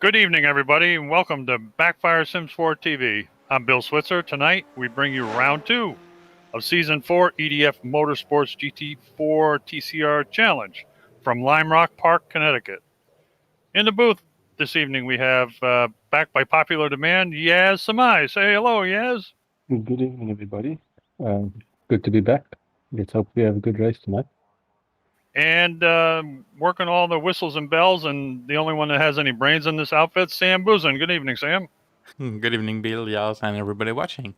Good evening, everybody, and welcome to Backfire Simsport TV. I'm Bill Switzer. Tonight, we bring you round 2 of Season 4 EDF Motorsports GT4 TCR Challenge from Lime Rock Park, Connecticut. In the booth this evening, we have, back by popular demand, Yaz Samai. Say hello, Yaz. Good evening, everybody. Good to be back. Let's hope we have a good race tonight. And working all the whistles and bells, and the only one that has any brains in this outfit, Sam Boozin. Good evening, Sam. Good evening, Bill, Yaz, and everybody watching.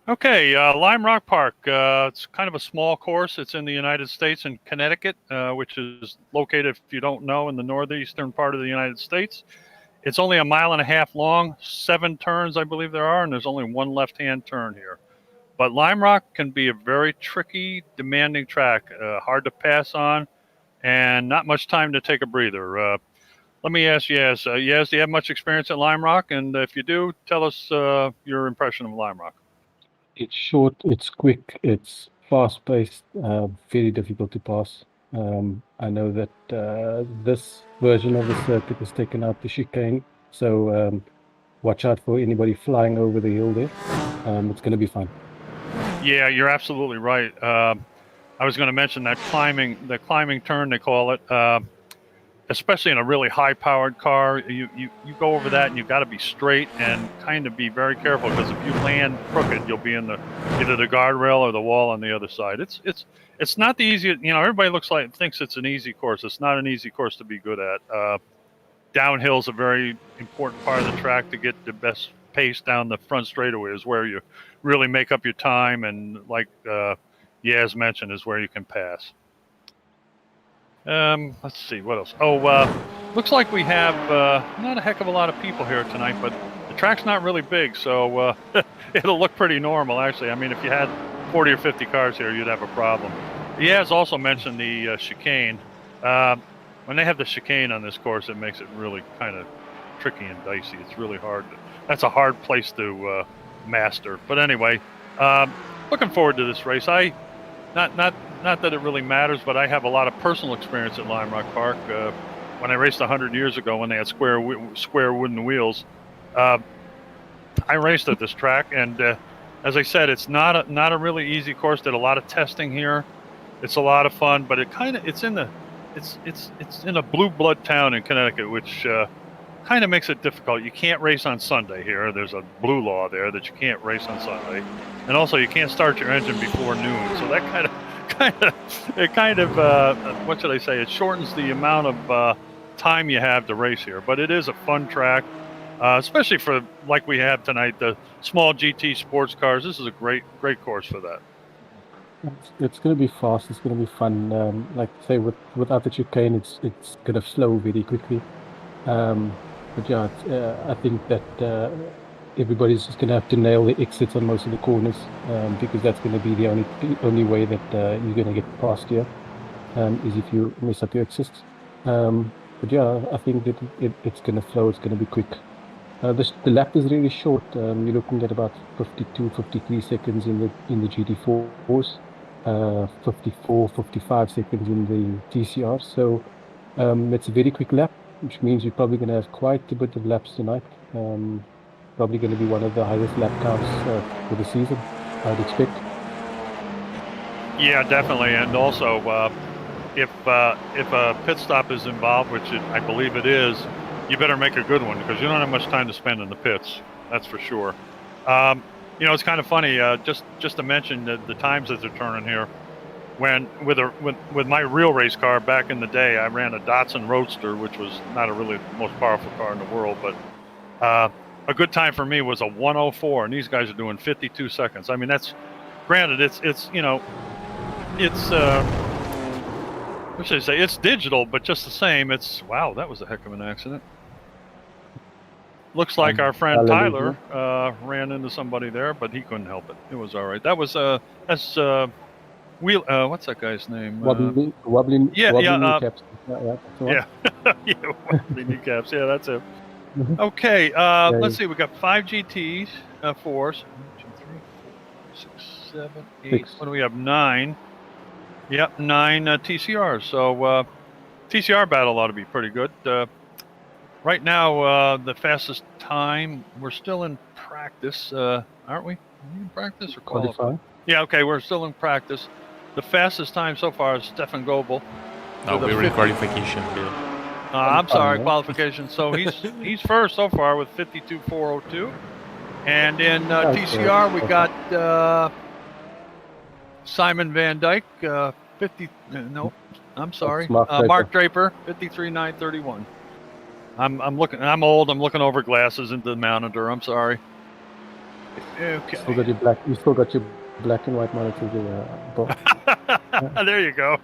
Okay, Lime Rock Park. It's kind of a small course. It's in the United States in Connecticut, which is located, if you don't know, in the northeastern part of the United States. It's only 1.5 miles long, 7 turns, I believe there are, and there's only one left-hand turn here. But Lime Rock can be a very tricky, demanding track, hard to pass on, and not much time to take a breather. Let me ask Yaz. Yaz, do you have much experience at Lime Rock? And if you do, tell us your impression of Lime Rock. It's short, it's quick, it's fast-paced, very difficult to pass. I know that this version of the circuit has taken out the chicane, so watch out for anybody flying over the hill there. It's going to be fun. Yeah, you're absolutely right. I was going to mention that the climbing turn, they call it, especially in a really high-powered car. You go over that, and you've got to be straight and kind of be very careful, because if you land crooked, you'll be in either the guardrail or the wall on the other side. It's not the easiest. Everybody thinks it's an easy course. It's not an easy course to be good at. Downhill's a very important part of the track to get the best pace down the front straightaway, is where you really make up your time, and like Yaz mentioned, is where you can pass. Let's see, what else? Looks like we have not a heck of a lot of people here tonight, but the track's not really big, so it'll look pretty normal, actually. I mean, if you had 40 or 50 cars here, you'd have a problem. Yaz also mentioned the chicane. When they have the chicane on this course, it makes it really kind of tricky and dicey. It's really hard. That's a hard place to master. But anyway, looking forward to this race. Not that it really matters, but I have a lot of personal experience at Lime Rock Park. When I raced 100 years ago, when they had square wooden wheels, I raced at this track, and as I said, it's not a really easy course. Did a lot of testing here. It's a lot of fun, but it's in a blue blood town in Connecticut, which kind of makes it difficult. You can't race on Sunday here. There's a blue law there that you can't race on Sunday, and also you can't start your engine before noon. So that kind of what should I say? It shortens the amount of time you have to race here. But it is a fun track, especially for, like we have tonight, the small GT sports cars. This is a great course for that. It's going to be fast. It's going to be fun. Like I say, without the chicane, it's going to slow very quickly. But yeah, I think that everybody's just going to have to nail the exits on most of the corners, because that's going to be the only way that you're going to get past here, is if you mess up your exits. But yeah, I think that it's going to flow. It's going to be quick. The lap is really short. You're looking at about 52, 53 seconds in the GT4s, 54, 55 seconds in the TCR. So it's a very quick lap, which means you're probably going to have quite a bit of laps tonight. Probably going to be one of the highest lap counts for the season, I'd expect. Yeah, definitely. And also, if a pit stop is involved, which I believe it is, you better make a good one, because you don't have much time to spend in the pits. That's for sure. It's kind of funny. Just to mention the times that they're turning here. When with my real race car back in the day, I ran a Datsun Roadster, which was not really the most powerful car in the world, but a good time for me was a 1:04, and these guys are doing 52 seconds. I mean, that's granted. It's what should I say? It's digital, but just the same, wow. That was a heck of an accident. Looks like our friend Tyler ran into somebody there, but he couldn't help it. It was all right. That was what's that guy's name? Wobbly kneecaps. Yeah, wobbly kneecaps. Yeah, that's it. Okay, let's see. We got 5 GTs, 4s. 1, 2, 3, 4, 6, 7, 8. 6. What do we have? 9. Yep, 9 TCRs. So TCR battle ought to be pretty good. Right now, the fastest time, we're still in practice, aren't we? Are we in practice or qualifying? Yeah, okay, we're still in practice. The fastest time so far is Stefan Goebel. No, we're in qualification, Bill. I'm sorry, qualification. So he's first so far with 52.402. And in TCR, we got Simon Van Dyke, 50. No, I'm sorry, Mark Draper, 53.931. I'm looking. I'm old. I'm looking over glasses into the monitor. I'm sorry. Okay. Still got your black. You still got your black and white monitor there. There you go.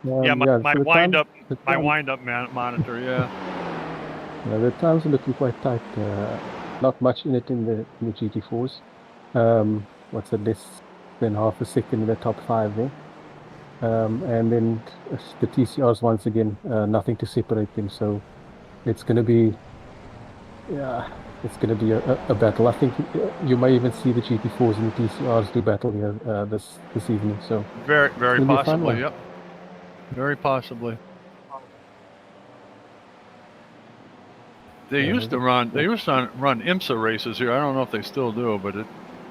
My wind up monitor. Yeah. The times are looking quite tight. Not much in it in the GT4s. What's it? Less than half a second in the top 5 there. And then the TCRs once again, nothing to separate them. So it's going to be, it's going to be a battle. I think you may even see the GT4s and the TCRs do battle here this evening. So very possibly. Yep. Very possibly. They used to run IMSA races here. I don't know if they still do, but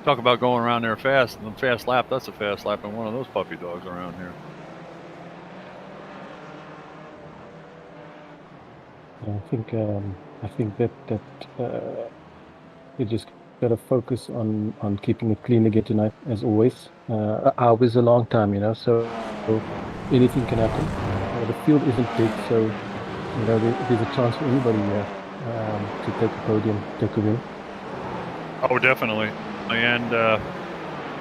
talk about going around there fast. And the fast lap, that's a fast lap in one of those puppy dogs around here. I think that you just got to focus on keeping it clean again tonight, as always. An hour is a long time, so anything can happen. The field isn't big, so there's a chance for anybody to take a podium, take a win. Oh, definitely. And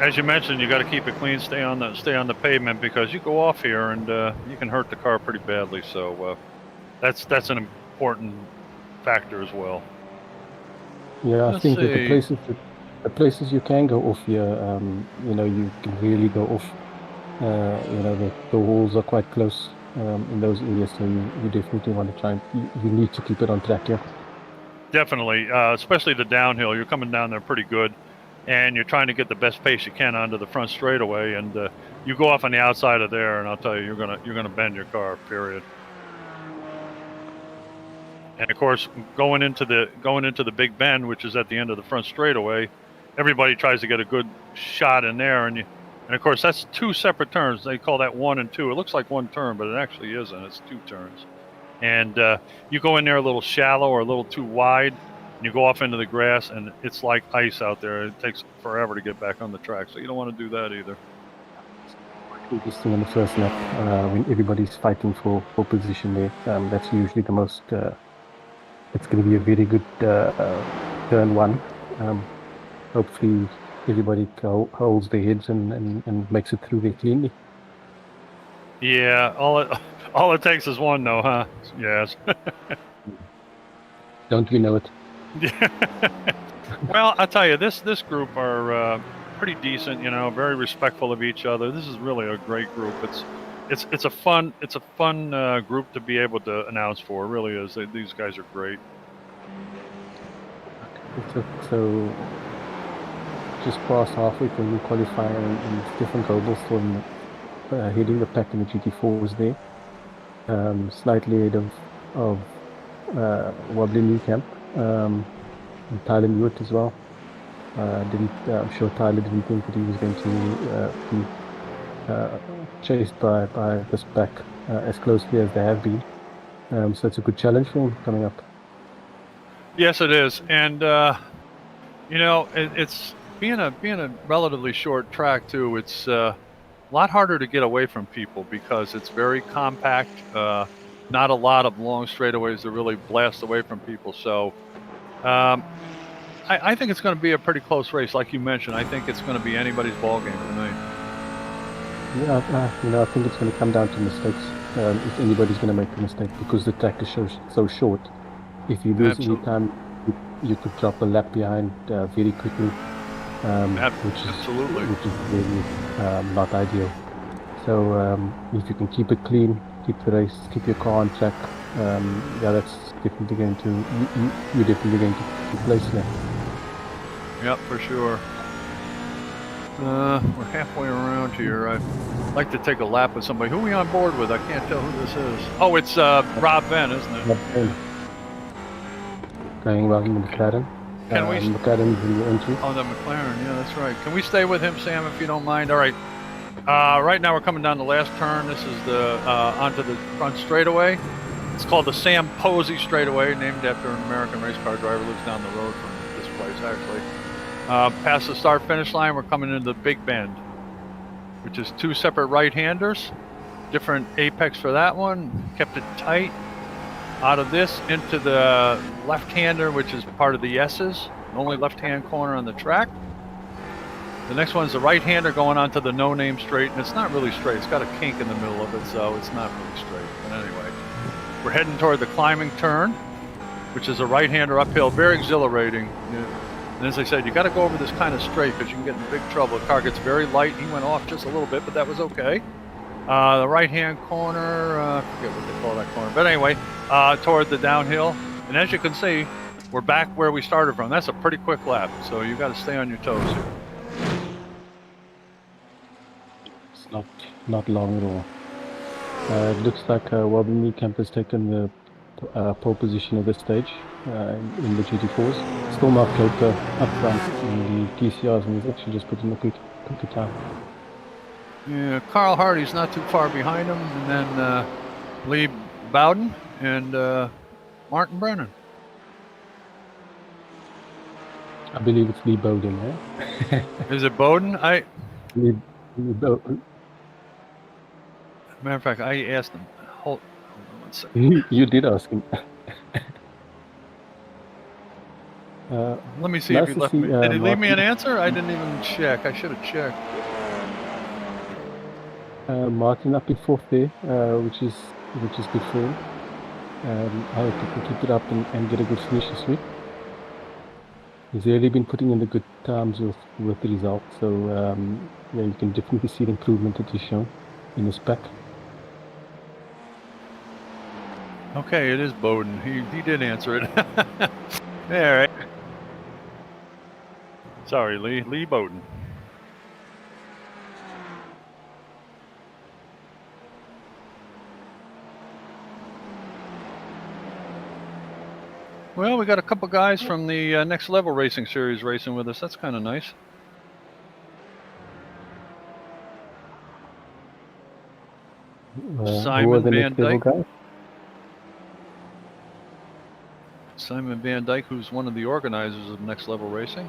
as you mentioned, you got to keep it clean, stay on the pavement, because you go off here and you can hurt the car pretty badly. So that's an important factor as well. Yeah, I think that the places you can go off here, you can really go off. The walls are quite close in those areas, so you definitely want to try and you need to keep it on track here. Definitely, especially the downhill. You're coming down there pretty good, and you're trying to get the best pace you can onto the front straightaway, and you go off on the outside of there, and I'll tell you, you're gonna bend your car. Period. And of course, going into the big bend, which is at the end of the front straightaway, everybody tries to get a good shot in there, and of course that's 2 separate turns. They call that 1 and 2. It looks like 1 turn, but it actually isn't. It's 2 turns. And you go in there a little shallow or a little too wide, and you go off into the grass, and it's like ice out there. It takes forever to get back on the track, so you don't want to do that either. Interesting on the first lap when everybody's fighting for position there. That's usually the most. It's going to be a very good turn 1. Hopefully, everybody holds their heads and makes it through there cleanly. Yeah, all it takes is 1, though, huh? Yes. Don't we know it? Well, I'll tell you, this group are pretty decent. Very respectful of each other. This is really a great group. It's a fun group to be able to announce for. It really is. These guys are great. So just past halfway through the qualifier, and Stefan Goebel still heading the pack in the GT4s there, slightly ahead of Welding camp, and Tyler Hewitt as well. I'm sure Tyler didn't think that he was going to be chased by this pack as closely as they have been. So it's a good challenge for him coming up. Yes, it is, and it's being a relatively short track too. It's a lot harder to get away from people because it's very compact. Not a lot of long straightaways to really blast away from people. So I think it's going to be a pretty close race, like you mentioned. I think it's going to be anybody's ball game tonight. Yeah, I think it's going to come down to mistakes. If anybody's going to make a mistake, because the track is so short. If you lose any time, you could drop a lap behind very quickly, which is really not ideal. So if you can keep it clean, keep the race, keep your car on track, that's definitely going to you're definitely going to place there. Yep, for sure. We're halfway around here. I'd like to take a lap with somebody. Who are we on board with? I can't tell who this is. Oh, it's Rob Venn, isn't it? going well in the McLaren. Can we? McLaren's in the entry. Oh, the McLaren. Yeah, that's right. Can we stay with him, Sam, if you don't mind? All right. Right now we're coming down the last turn. This is the onto the front straightaway. It's called the Sam Posey straightaway, named after an American race car driver who lives down the road from this place, actually. Past the start-finish line, we're coming into the Big Bend, which is 2 separate right-handers. Different apex for that one. Kept it tight. Out of this into the left-hander, which is part of the S's. Only left-hand corner on the track. The next one's the right-hander going onto the no-name straight, and it's not really straight. It's got a kink in the middle of it, so it's not really straight. But anyway, we're heading toward the climbing turn, which is a right-hander uphill, very exhilarating. And as I said, you got to go over this kind of straight because you can get in big trouble. The car gets very light. He went off just a little bit, but that was okay. The right-hand corner, I forget what they call that corner. But anyway, toward the downhill. And as you can see, we're back where we started from. That's a pretty quick lap, so you got to stay on your toes here. It's not long at all. It looks like Welding Camp has taken the pole position at this stage in the GT4s. Still Mark Loper up front in the TCRs, and he's actually just put in a quicker time. Yeah, Carl Hardy's not too far behind him, and then Lee Bowden and Martin Brennan. I believe it's Lee Bowden, eh? Is it Bowden? Lee Bowden. Matter of fact, I asked him. Hold on 1 second. You did ask him. Let me see nice if he left me. see, Did he leave me an Martin. answer? I didn't even check. I should have checked. Martin up in 4th there, which is good for him. I hope he can keep it up and get a good finish this week. He's really been putting in the good times with the result, so yeah, you can definitely see the improvement that he's shown in his pack. Okay, it is Bowden. He did answer it. All right. Sorry, Lee Bowden. Well, we got a couple guys from the Next Level Racing Series racing with us. That's kind of nice. Simon who are the Van next level Dyke. guys? Simon Van Dyke, who's one of the organizers of Next Level Racing.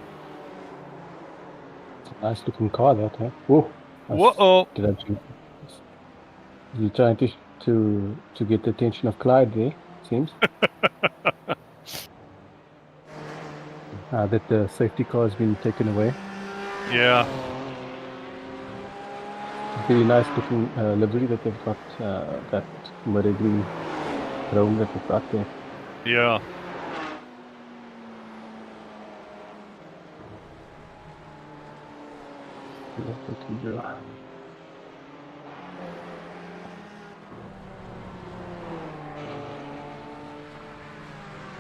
It's a nice looking car, that, huh? Whoa! Whoa! Did I do? Is he trying to get the attention of Clyde there? Seems. That the safety car has been taken away. Yeah. Very nice looking livery that they've got, that muddy green chrome that they've got there. Yeah.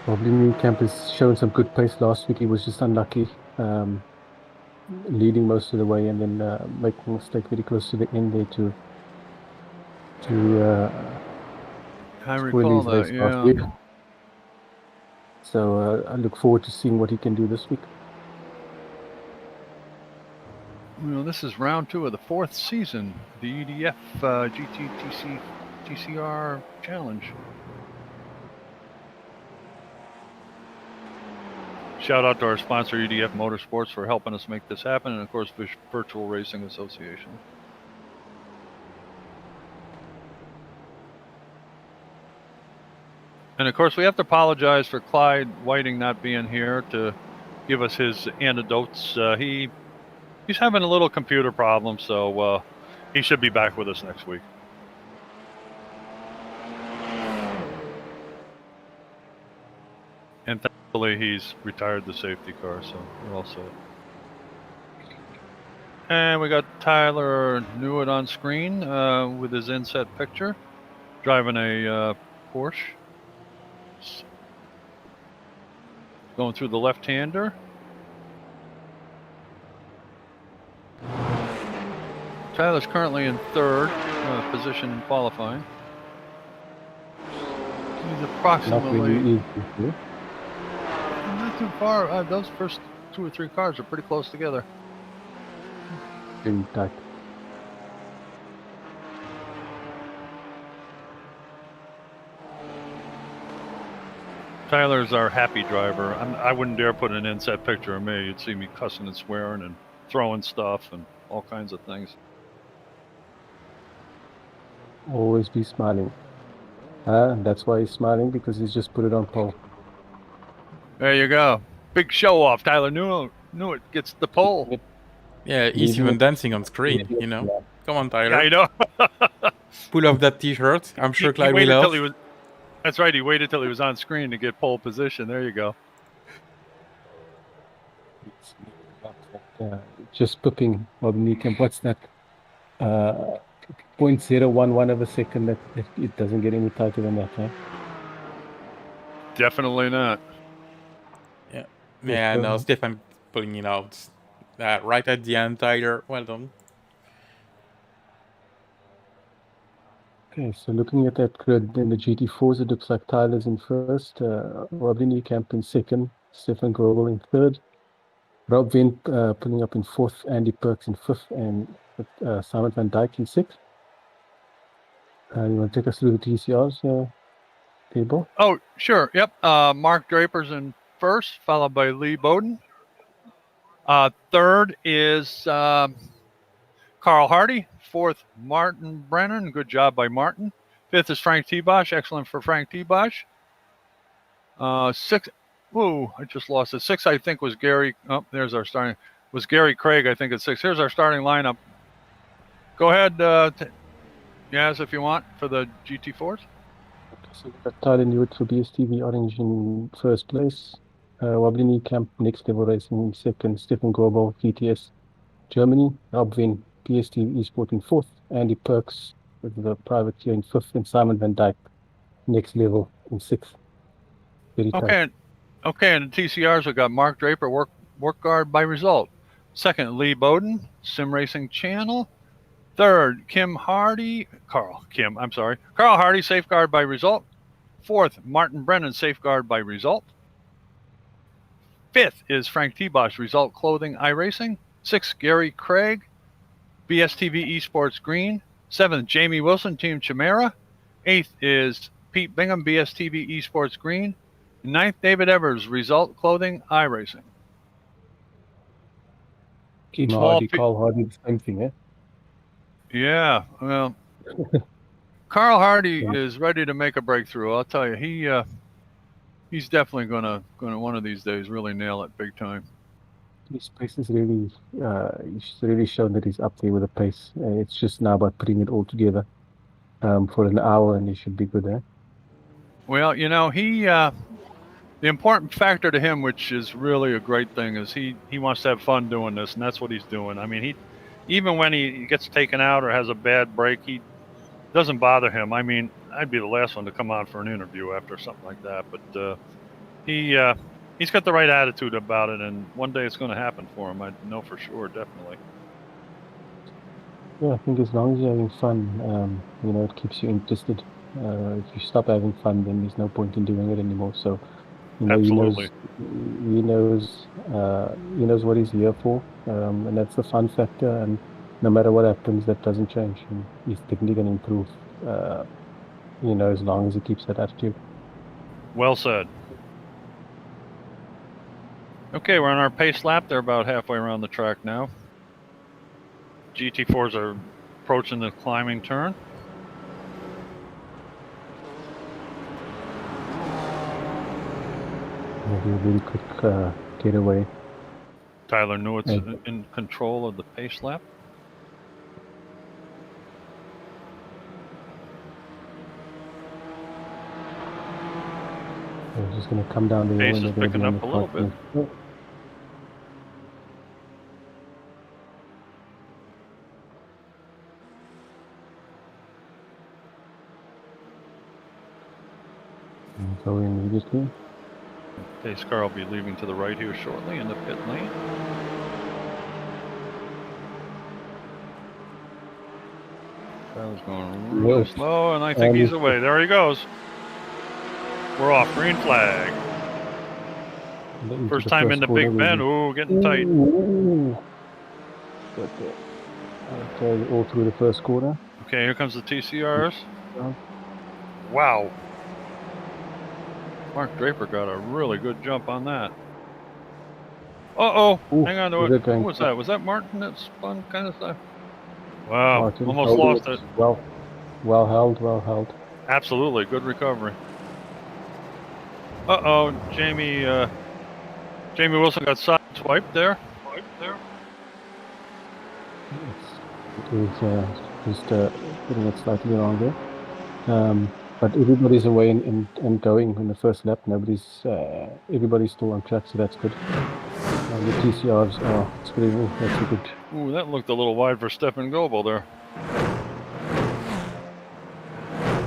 Probably Newman has shown some good pace last week. He was just unlucky, leading most of the way and then making a mistake very close to the end there to I recall that, yeah. So I look forward to seeing what he can do this week. Well, this is round 2 of the 4th season, the EDF TCR Challenge. Shout out to our sponsor, EDF Motorsports, for helping us make this happen, and of course, Virtual Racing Association. And of course, we have to apologize for Clyde Whiting not being here to give us his anecdotes. He's having a little computer problem, so he should be back with us next week. And thankfully, he's retired the safety car, so we're all set. And we got Tyler Newitt on screen with his inset picture, driving a Porsche. Going through the left-hander. Tyler's currently in 3rd position in qualifying. He's approximately... not too far. Those first 2 or 3 cars are pretty close together. Very tight. Tyler's our happy driver. I wouldn't dare put an inset picture of me. You'd see me cussing and swearing and throwing stuff and all kinds of things. Always be smiling. That's why he's smiling, because he's just put it on pole. There you go. Big show off. Tyler knew it gets the pole. Yeah, he's even dancing on screen, you know. Yeah. Come on, Yeah, Tyler. I know. Pull off that t-shirt. I'm sure He Clyde will waited till help. he was. That's right. He waited till he was on screen to get pole position. There you go. Just pipping Welding. What's that? 0.011 of a second. That it doesn't get any tighter than that, huh? Definitely not. Yeah, no, Stefan pulling it out. Right at the end, Tyler. Well done. Okay, so looking at that grid in the GT4s, it looks like Tyler's in first, Welding in second, Stefan Grobel in third, Rob Vent pulling up in fourth, Andy Perks in fifth, and Simon van Dijk in sixth. You want to take us through the TCRs, table? Oh, sure. Yep. Mark Draper's in first, followed by Lee Bowden. Third is Carl Hardy. Fourth, Martin Brennan. Good job by Martin. Fifth is Frank T-Bosch. Excellent for Frank T-Bosch. Sixth, I just lost it. Sixth, I think, was Gary. Oh, there's our starting. Was Gary Craig, I think, at six. Here's our starting lineup. Go ahead, Yaz, if you want, for the GT4s. So we've got Tyler Newitt for BSTV Orange in first place, Wobbly Camp Next Level Racing in second, Stefan Grobel VTS Germany, Rob Vin PSTV Esport in fourth, Andy Perks with the privateer in fifth, and Simon van Dijk Next Level in sixth. Very tight. Okay, and the TCRs have got Mark Draper, work guard by result. Second, Lee Bowden, Sim Racing Channel. Third, Carl Hardy, safeguard by result. Fourth, Martin Brennan, safeguard by result. Fifth is Frank T-Bosch, result clothing iRacing. Sixth, Gary Craig, BSTV Esports Green. Seventh, Jamie Wilson, Team Chimera. Eighth is Pete Bingham, BSTV Esports Green. Ninth, David Evers, result clothing iRacing. Carl Hardy, the same thing, eh? Yeah, well, Carl Hardy is ready to make a breakthrough. I'll tell you, he's definitely gonna one of these days really nail it big time. His pace is really, he's really shown that he's up there with the pace. It's just now about putting it all together for an hour, and he should be good, eh? Well, you know, the important factor to him, which is really a great thing, is he wants to have fun doing this, and that's what he's doing. I mean, even when he gets taken out or has a bad break, he doesn't bother him. I mean, I'd be the last one to come on for an interview after something like that, but he's got the right attitude about it, and one day it's going to happen for him. I know for sure, definitely. Yeah, I think as long as you're having fun, you know, it keeps you interested. If you stop having fun, then there's no point in doing it anymore. So, you know, Absolutely. he knows what he's here for, and that's the fun factor. And no matter what happens, that doesn't change. And he's definitely going to improve, you know, as long as he keeps that attitude. Well said. Okay, we're on our pace lap. They're about halfway around the track now. GT4s are approaching the climbing turn. Maybe a really quick getaway. Tyler Newitt's in control of the pace lap. We're just going to come down the Pace is picking up a little bit. Go immediately. Pace car will be leaving to the right here shortly in the pit lane. Tyler's going really slow, and I think he's away. There he goes. We're off. Green flag. into First the time in the corner, Big Bend. really. Ooh, getting tight. Ooh. But, okay, all through the first corner. Okay, here comes the TCRs. Yeah. Wow. Mark Draper got a really good jump on that. Uh-oh. Ooh, Hang on to is it. it going Who was to- that? Was that Martin that spun kind of stuff? Wow. Martin Almost holding lost it. Well held, well held. Absolutely. Good recovery. Uh-oh. Jamie Wilson got sideswiped there. It is just getting it slightly wrong there. But everybody's away and going in the first lap. Everybody's still on track, so that's good. The TCRs are spreading. Oh, that's a good. Ooh, that looked a little wide for Stefan Goebel there.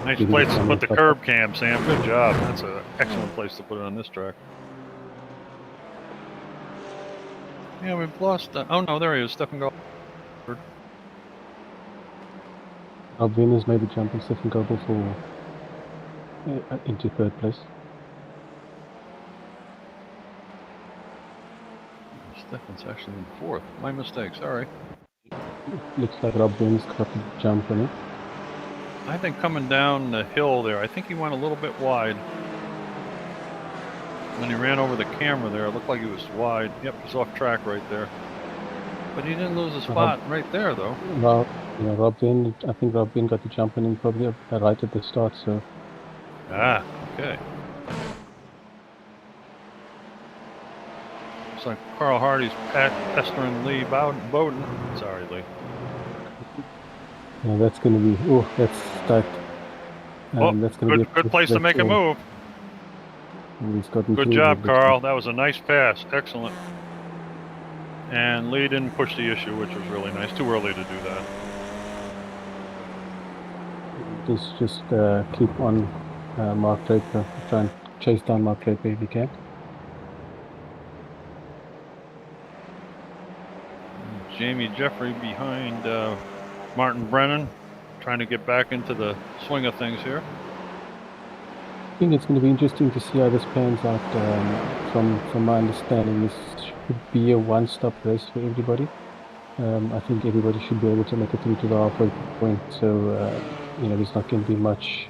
Nice place to put the curb cam, Sam. Good job. That's an excellent place to put it on this track. Yeah, we've lost. Oh no, there he is, Stefan Goebel. Albin is maybe jumping Stefan Goebel for into third place. Stefan's actually in fourth. My mistake. Sorry. Looks like Robin's got to jump on it. I think coming down the hill there, I think he went a little bit wide. When he ran over the camera there, it looked like he was wide. Yep, he's off track right there. But he didn't lose a spot right there, though. Well, yeah, Robin. I think Robin got to jump on him probably right at the start. So. Ah, okay. Looks like Carl Hardy's pestering Lee Bowden. Sorry, Lee. Yeah, that's going to be. Oh, that's tight. That's going to be a good place to make a move. Good job, Carl. That was a nice pass. Excellent. And Lee didn't push the issue, which was really nice. Too early to do that. Just keep on Mark Draper. Try and chase down Mark Draper if you can. Jamie Jeffrey behind Martin Brennan, trying to get back into the swing of things here. I think it's going to be interesting to see how this pans out. From my understanding, this should be a one-stop race for everybody. I think everybody should be able to make it through to the halfway point. So there's not going to be much,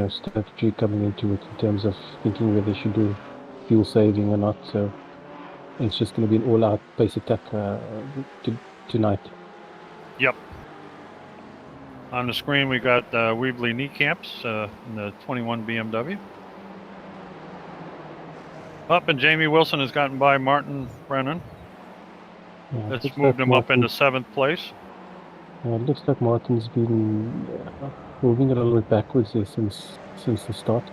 strategy coming into it in terms of thinking whether they should do fuel saving or not. So it's just going to be an all-out pace attack tonight. Yep. On the screen, we got Weebly kneecaps in the 21 BMW. Up, and Jamie Wilson has gotten by Martin Brennan. Yeah, That's moved him up into 7th place. It looks like Martin's been moving a little bit backwards there since the start.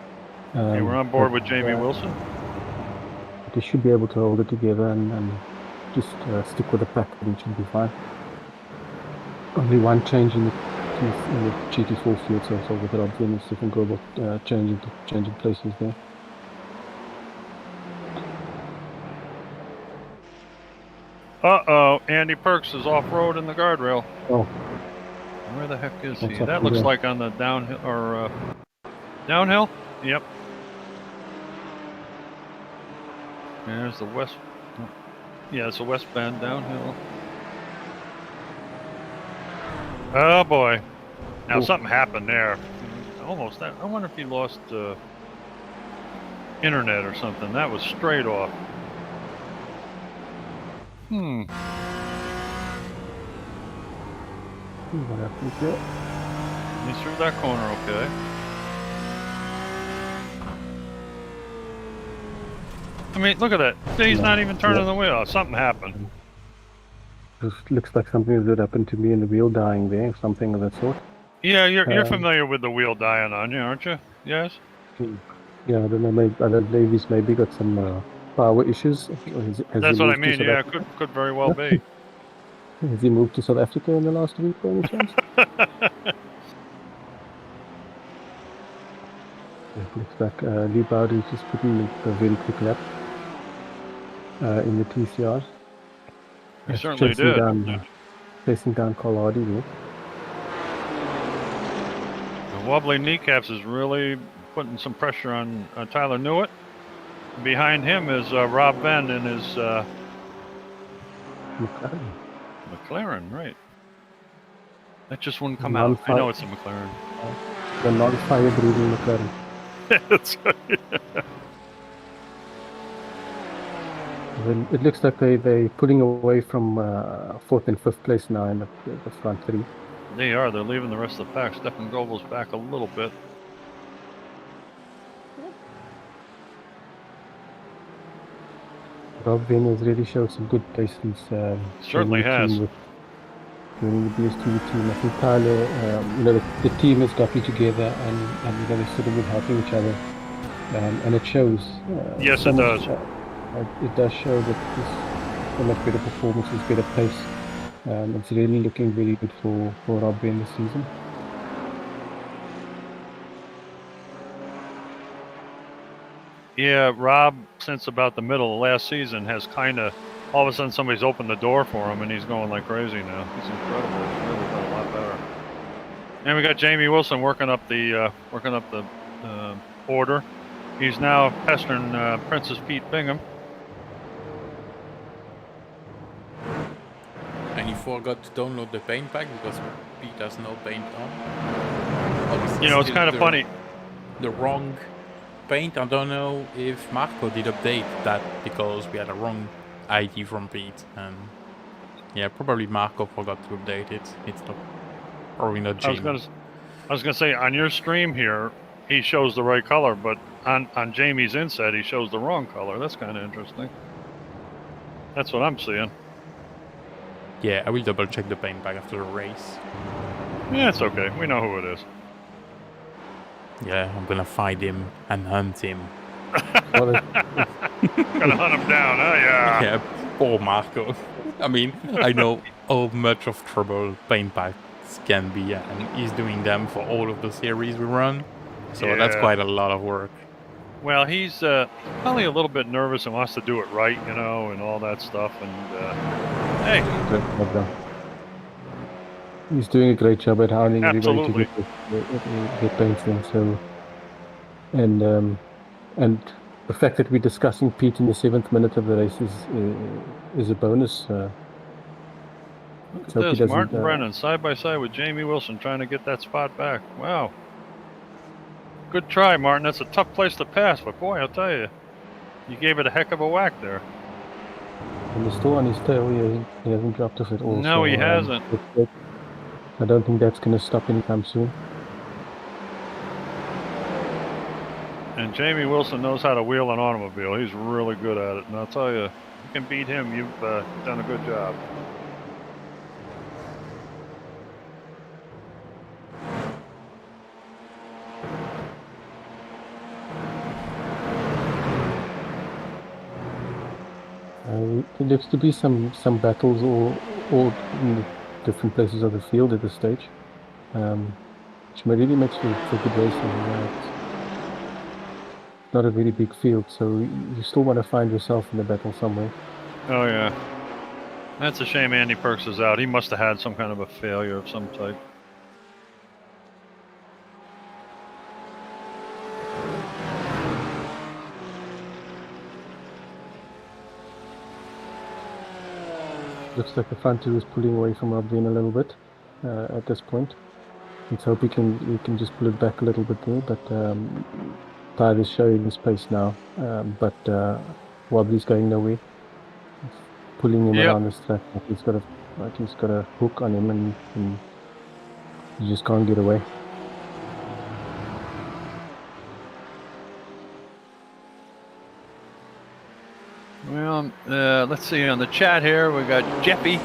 Okay, we're on board with Jamie Wilson. But he should be able to hold it together and just stick with the pack, and it should be fine. Only one change in the GT4 field so far with Robin and Stefan Goebel changing places there. Uh-oh, Andy Perks is off-road in the guardrail. Oh. Where the heck is he? That looks like on the downhill, or downhill? Yep. There's the west. Yeah, it's a west bend downhill. Oh boy! Now something happened there. Almost that. I wonder if he lost internet or something. That was straight off. What happened here? He's through that corner, okay. I mean, look at that. He's not even turning the wheel. Something happened. This looks like something that happened to me in the wheel dying there, something of that sort. Yeah, you're familiar with the wheel dying on you, aren't you? Yes? Yeah, I don't know, I don't know if he's maybe got some power issues. That's what I mean, yeah, could very well be. Has he moved to South Africa in the last week by any chance? It looks like Lee Bowden just put in a very quick lap in the TCR. He certainly did. Chasing down Carl Hardy there. The wobbly kneecaps is really putting some pressure on Tyler Newitt. Behind him is Rob Venn in his McLaren. McLaren, right? That just wouldn't come out. I know it's a McLaren. The non-fire breathing McLaren. That's Then it looks like they're pulling away from 4th and 5th place now in the front three. They are. They're leaving the rest of the pack. Stefan Goebel's back a little bit. Rob Venn has really showed some good pace. He's Certainly has. Joining the BSTV team. I think Tyler, the team has got you together, and they're sort of been helping each other, and it shows. Yes, it does. It does show that there's so much better performances, better pace. It's really looking very good for Rob Venn this season. Yeah, Rob, since about the middle of last season, has kind of all of a sudden somebody's opened the door for him, and he's going like crazy now. He's incredible. He's really got a lot better. And we got Jamie Wilson working up the order. He's now pestering Princess Pete Bingham. And he forgot to download the paint pack because Pete has no paint on. Obviously, You know, it's kind of funny. The wrong paint. I don't know if Marco did update that because we had a wrong ID from Pete, and yeah, probably Marco forgot to update it. It's not probably not Jamie. I was gonna say on your stream here, he shows the right color, but on Jamie's inset, he shows the wrong color. That's kind of interesting. That's what I'm seeing. Yeah, I will double check the paint back after the race. Yeah, it's okay. We know who it is. Yeah, I'm gonna find him and hunt him. Gonna hunt him down, huh? Yeah. Yeah, poor Marco. I mean, I know how much of trouble paint packs can be, and he's doing them for all of the series we run. So that's quite a lot of work. Well, he's probably a little bit nervous and wants to do it right, you know, and all that stuff. And hey, he's doing a great job at hounding everybody to Absolutely. get paints in. So, and the fact that we're discussing Pete in the 7th minute of the race is a bonus. look at hope he this. doesn't, Martin Brennan side by side with Jamie Wilson trying to get that spot back. Wow. Good try, Martin. That's a tough place to pass, but boy, I'll tell you, you gave it a heck of a whack there. And he's still on his tail. He hasn't dropped off at all. No, he hasn't. I don't think that's going to stop anytime soon. And Jamie Wilson knows how to wheel an automobile. He's really good at it. And I'll tell you, if you can beat him, you've done a good job. There looks to be some battles all in the different places of the field at this stage, which really makes for good racing. It's not a very big field, so you still want to find yourself in the battle somewhere. Oh, yeah. That's a shame Andy Perks is out. He must have had some kind of a failure of some type. Looks like the front two is pulling away from Rob Venn a little bit at this point. Let's hope we can just pull it back a little bit there, but Tyler's showing his pace now, but Wobbly's going nowhere. It's pulling him around this track. He's got a hook on him, and you just can't get away. Well, let's see, on the chat here, we got Jeffy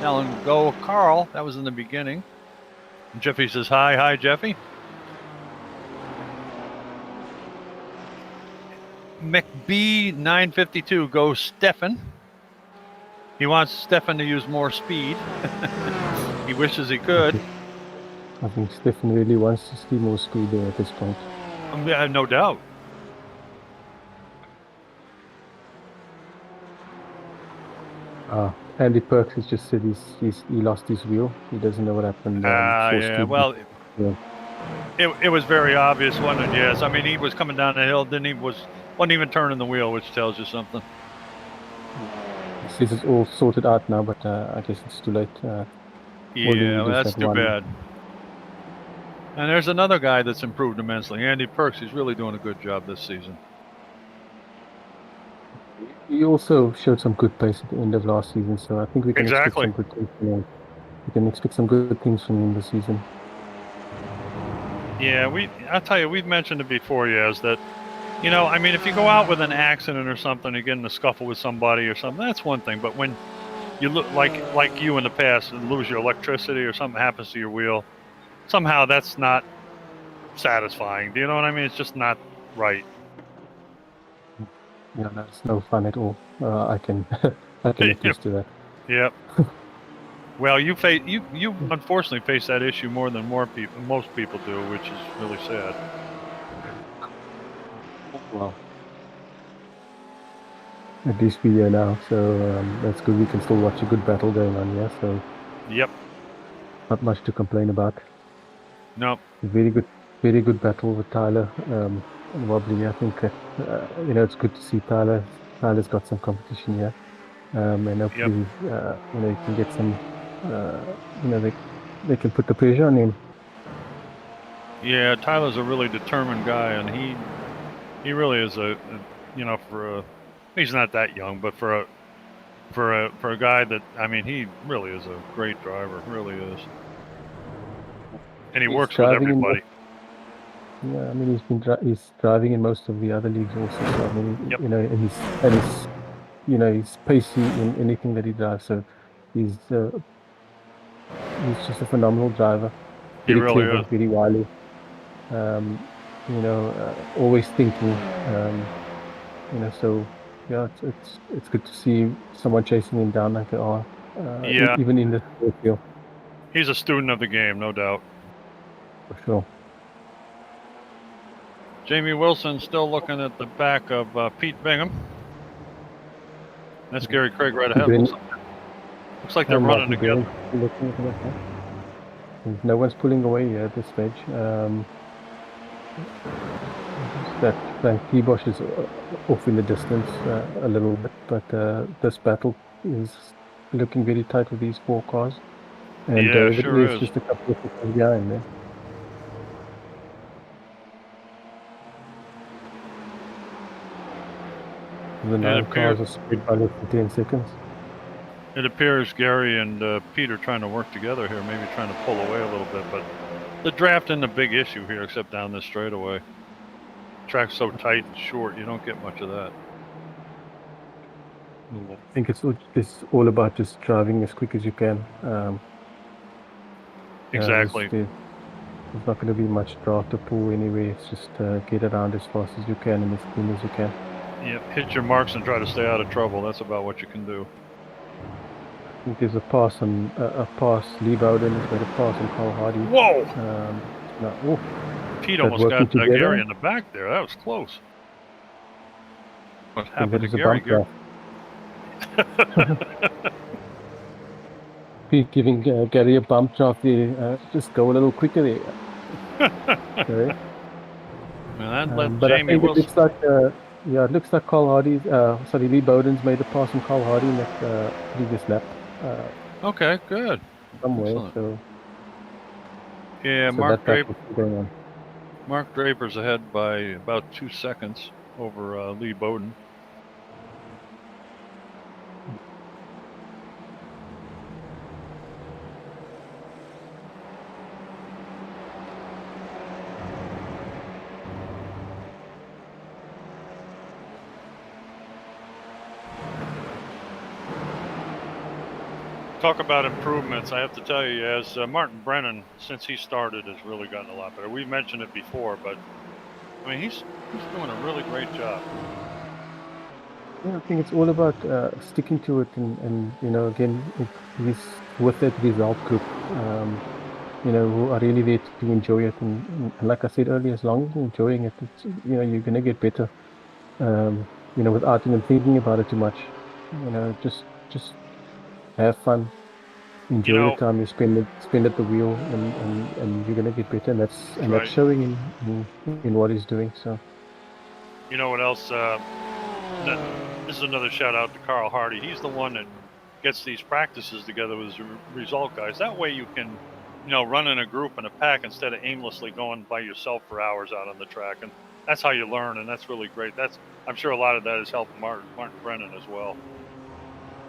telling go Carl. That was in the beginning. And Jeffy says, hi, Jeffy. McB952 goes Stefan. He wants Stefan to use more speed. He wishes he could. I think Stefan really wants to see more speed there at this point. Yeah, no doubt. Andy Perks has just said he lost his wheel. He doesn't know what happened. Yeah, well, it was very obvious, wasn't it? Yes, I mean, he was coming down the hill, then he was wasn't even turning the wheel, which tells you something. He says it's all sorted out now, but I guess it's too late. Yeah, is that's that too one. bad. And there's another guy that's improved immensely, Andy Perks. He's really doing a good job this season. He also showed some good pace at the end of last season, so I think we can expect some good things from him. We can expect some good things from him this season. Yeah, I tell you, we've mentioned it before, Yaz, that, you know, I mean, if you go out with an accident or something, you get in a scuffle with somebody or something, that's one thing. But when you look like you in the past and lose your electricity or something happens to your wheel, somehow that's not satisfying. Do you know what I mean? It's just not right. Yeah, that's no fun at all. I can attest to that. Yep. Well, you unfortunately face that issue more than most people do, which is really sad. Well, at least we're here now, so that's good. We can still watch a good battle going on here. So, yep, not much to complain about. Nope. Very good battle with Tyler and Wobbly. I think that you know, it's good to see Tyler. Tyler's got some competition here, and hopefully you know, he can get some. You know, they can put the pressure on him. Yeah, Tyler's a really determined guy, and he really is you know, he's not that young, but for a guy that, I mean, he really is a great driver, really is, and he works with everybody. Yeah, I mean, he's driving in most of the other leagues also. So I mean, you know, and he's you know, he's pacey in anything that he drives. So he's just a phenomenal driver. He really clever, is. very wily. You know, always thinking. You know, so yeah, it's good to see someone chasing him down like they are. Yeah. Even in the field. He's a student of the game, no doubt. For sure. Jamie Wilson still looking at the back of Pete Bingham. That's Gary Craig right ahead. Looks like they're running together. No one's pulling away here at this stage. That Frank Kibosh is off in the distance a little bit, but this battle is looking very tight with these 4 cars. And David is just a couple of seconds behind there. The 9 cars are spread by less than 10 seconds. It appears Gary and Pete are trying to work together here, maybe trying to pull away a little bit, but the draft isn't a big issue here except down this straightaway. The track's so tight and short, you don't get much of that. I think it's all about just driving as quick as you can. Exactly. There's not going to be much draft or pull anyway. It's just get around as fast as you can and as clean as you can. Yep, hit your marks and try to stay out of trouble. That's about what you can do. I think there's a pass on Lee Bowden has made a pass on Carl Hardy. Whoa! Pete almost got Gary in the back there. That was close. What happened to Gary? Pete giving Gary a bump draft there. Just go a little quicker there. Okay. But Jamie I think it looks like yeah, it looks like Carl Hardy's Lee Bowden's made a pass on Carl Hardy in that previous lap. Okay, good. Somewhere, so yeah, so Mark Draper's ahead by about 2 seconds over Lee Bowden. Talk about improvements. I have to tell you, as Martin Brennan, since he started, has really gotten a lot better. We mentioned it before, but I mean, he's doing a really great job. Yeah, I think it's all about sticking to it, and you know, again, he's with that result group, you know, who are really there to enjoy it, and like I said earlier, as long as you're enjoying it, it's, you know, you're gonna get better. You know, without even thinking about it too much. You know, just have fun, enjoy the time you spend at the wheel, and you're gonna get better, and that's showing in what he's doing. So You know what else? This is another shout out to Carl Hardy. He's the one that gets these practices together with his result guys. That way you can, run in a group and a pack instead of aimlessly going by yourself for hours out on the track. And that's how you learn, and that's really great. I'm sure a lot of that has helped Martin Brennan as well.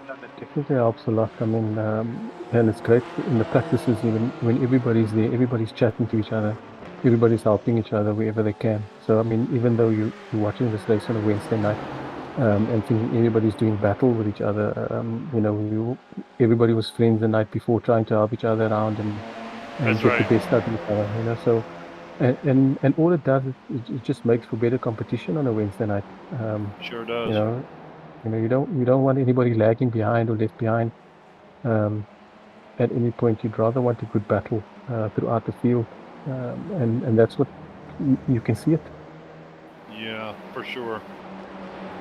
That definitely helps a lot. I mean, and it's great in the practices, even when everybody's there, everybody's chatting to each other, everybody's helping each other wherever they can. So, I mean, even though you're watching this race on a Wednesday night, and thinking everybody's doing battle with each other, everybody was friends the night before, trying to help each other around and get right. the best out of each other, So, and all it does, it just makes for better competition on a Wednesday night. Sure does. You don't want anybody lagging behind or left behind. At any point, you'd rather want a good battle throughout the field, and that's what you can see it. Yeah, for sure.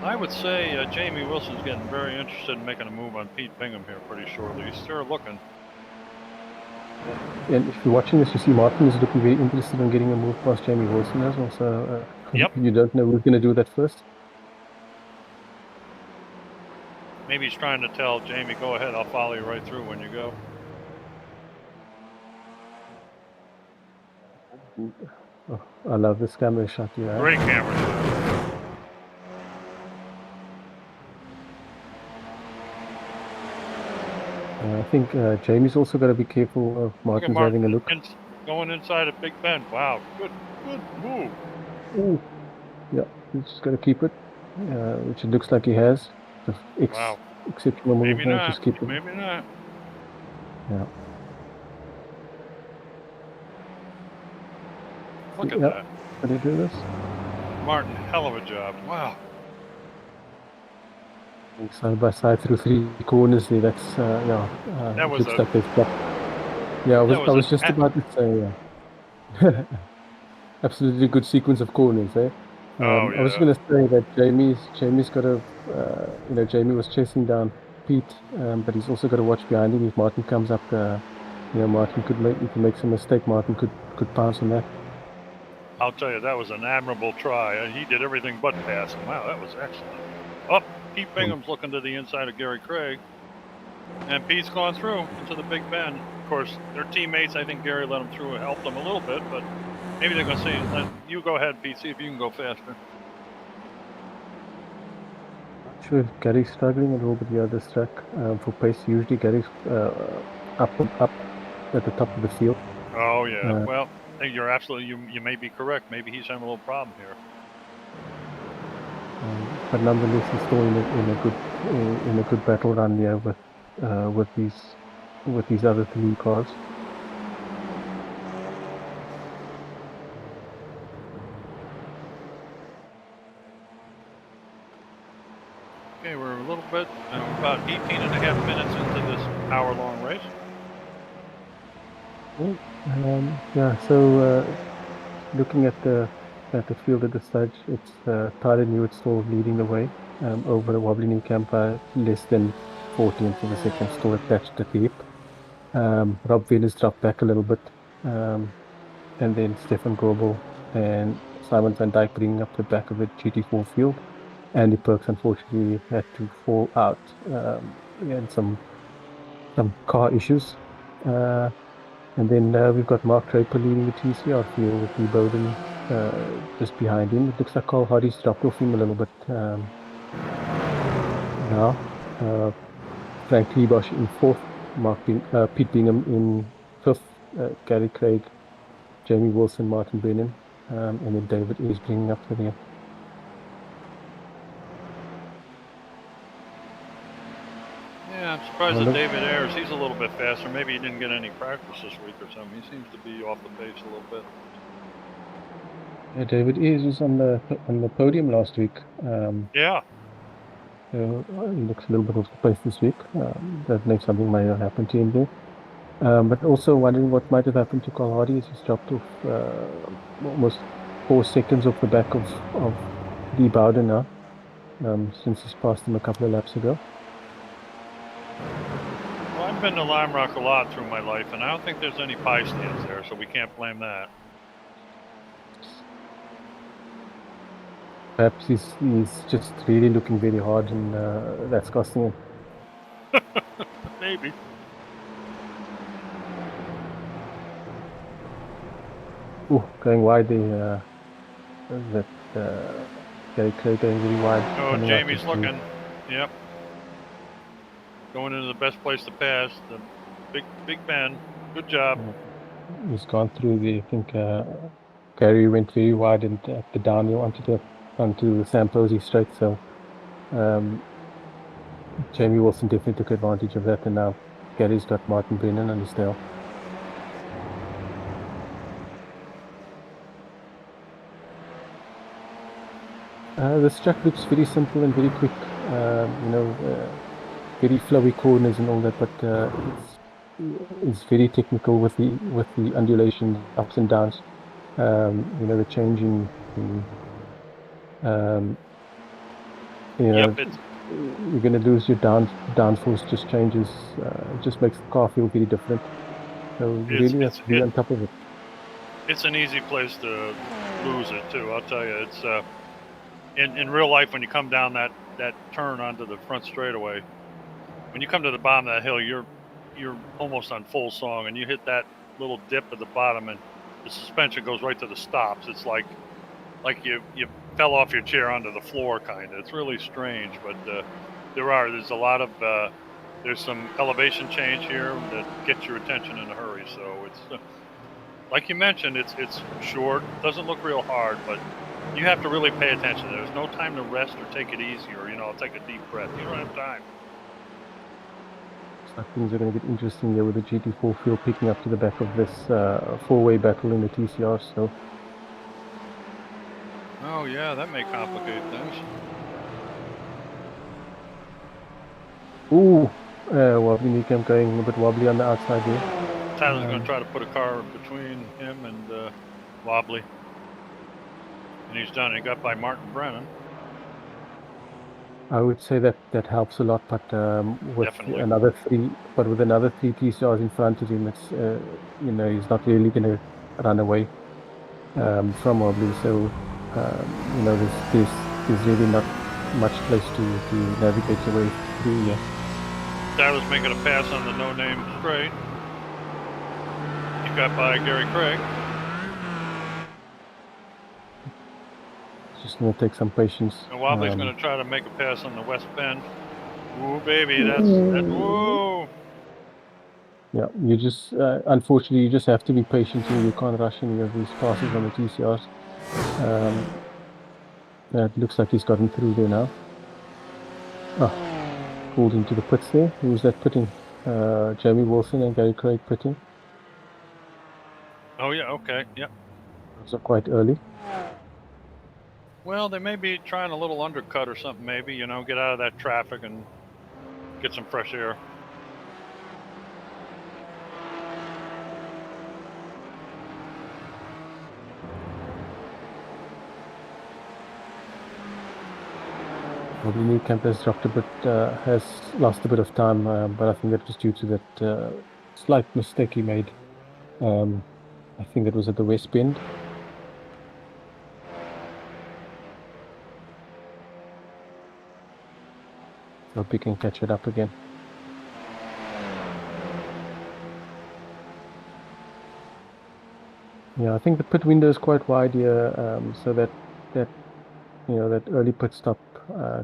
I would say Jamie Wilson's getting very interested in making a move on Pete Bingham here pretty shortly. He's still looking. And if you're watching this, you see Martin is looking very interested in getting a move past Jamie Wilson as well. So Yep. You don't know who's going to do that first. Maybe he's trying to tell Jamie, go ahead, I'll follow you right through when you go. Oh, I love this camera shot. Yeah. Great camera shot. I think Jamie's also got to be careful of Martin's having a look. Going inside a Big Bend. Wow, good move. Ooh. Yeah, he's just got to keep it, which it looks like he has. Wow. Exceptional move. Maybe not. Just keep it. Maybe not. Yeah. Look at that. Did he do this? Martin, hell of a job. Wow. Side by side through 3 corners there. That's that was looks like they've got. Yeah, I was just about to say. Yeah. Absolutely good sequence of corners, eh? Yeah. I was going to say that Jamie's got to, Jamie was chasing down Pete, but he's also got to watch behind him. If Martin comes up, Martin if he makes a mistake, Martin could pounce on that. I'll tell you, that was an admirable try. He did everything but pass him. Wow, that was excellent. Oh, Pete Bingham's looking to the inside of Gary Craig. And Pete's gone through into the Big Bend. Of course, their teammates, I think Gary let them through and helped them a little bit, but maybe they're going to see, you go ahead, Pete, see if you can go faster. Not sure if Gary's struggling a little bit the other track for pace. Usually Gary's up at the top of the field. Oh, yeah. Well, you're absolutely, you may be correct. Maybe he's having a little problem here. But nonetheless, he's still in a good battle run here with these other 3 cars. Okay, we're a little bit about 18 and a half minutes into this hour-long race. So looking at the field at the stage, it's Tyler Newitt still leading the way over Wobbly New Camper, less than 14th of a second, still attached at the hip. Rob Venus dropped back a little bit, and then Stefan Goebel and Simon van Dijk bringing up the back of the GT4 field. Andy Perks unfortunately had to fall out. He had some car issues. And then we've got Mark Draper leading the TCR field with Lee Bowden just behind him. It looks like Carl Hardy's dropped off him a little bit now. Frank Liebosch in 4th, Pete Bingham in 5th, Gary Craig, Jamie Wilson, Martin Brennan, and then David is bringing up the rear. Yeah, I'm surprised that David Ayres, he's a little bit faster. Maybe he didn't get any practice this week or something. He seems to be off the pace a little bit. Yeah, David Ayres was on the podium last week. Yeah. He looks a little bit off the pace this week. That makes something might have happened to him there. But also wondering what might have happened to Carl Hardy as he's dropped off almost 4 seconds off the back of Lee Bowden now, since he's passed him a couple of laps ago. Well, I've been to Lime Rock a lot through my life, and I don't think there's any pie stands there, so we can't blame that. Perhaps he's just really looking very hard, and that's costing him. Maybe. Ooh, going wide there. That Gary Clay going really wide. Oh, coming out Jamie's of the- looking. Yep. Going into the best place to pass. The big bend. Good job. He's gone through the. I think Gary went very wide and at the downhill onto the Sam Posey straight. So Jamie Wilson definitely took advantage of that, and now Gary's got Martin Brennan on his tail. This track looks very simple and very quick. Very flowy corners and all that, but it's very technical with the undulations, ups and downs. The changing. Yep, you're going to lose your downforce. Just changes. It just makes the car feel very different. So really, have to be on top of it. It's an easy place to lose it too. I'll tell you, it's in real life when you come down that turn onto the front straightaway. When you come to the bottom of that hill, you're almost on full song, and you hit that little dip at the bottom, and the suspension goes right to the stops. It's like you fell off your chair onto the floor, kind of. It's really strange, but there's a lot of there's some elevation change here that gets your attention in a hurry. So it's like you mentioned, it's short, doesn't look real hard, but you have to really pay attention. There's no time to rest or take it easy, or take a deep breath. You don't have time. So things are going to get interesting there with the GT4 field picking up to the back of this four-way battle in the TCR. So. Oh yeah, that may complicate things. Ooh, wobbly Newcam going a bit wobbly on the outside there. Tyler's going to try to put a car between him and Wobbly. And he's done. He got by Martin Brennan. I would say that helps a lot, but with Definitely. another three TCRs in front of him, it's he's not really going to run away from Wobbly. So there's really not much place to navigate your way through here. Tyler's making a pass on the no-name straight. He got by Gary Craig. It's just going to take some patience. And Wobbly's going to try to make a pass on the west bend. Ooh, baby, that's whoa. Yeah, you just unfortunately you just have to be patient here. You can't rush any of these passes on the TCRs. It looks like he's gotten through there now. Pulled into the pits there. Who was that pitting? Jamie Wilson and Gary Craig pitting. Oh yeah, okay, yeah. Those are quite early. Well, they may be trying a little undercut or something, maybe, get out of that traffic and get some fresh air. Probably Newcamp has dropped a bit, has lost a bit of time, but I think that was due to that slight mistake he made. I think it was at the west bend. Hope he can catch it up again. Yeah, I think the pit window is quite wide here, so that early pit stop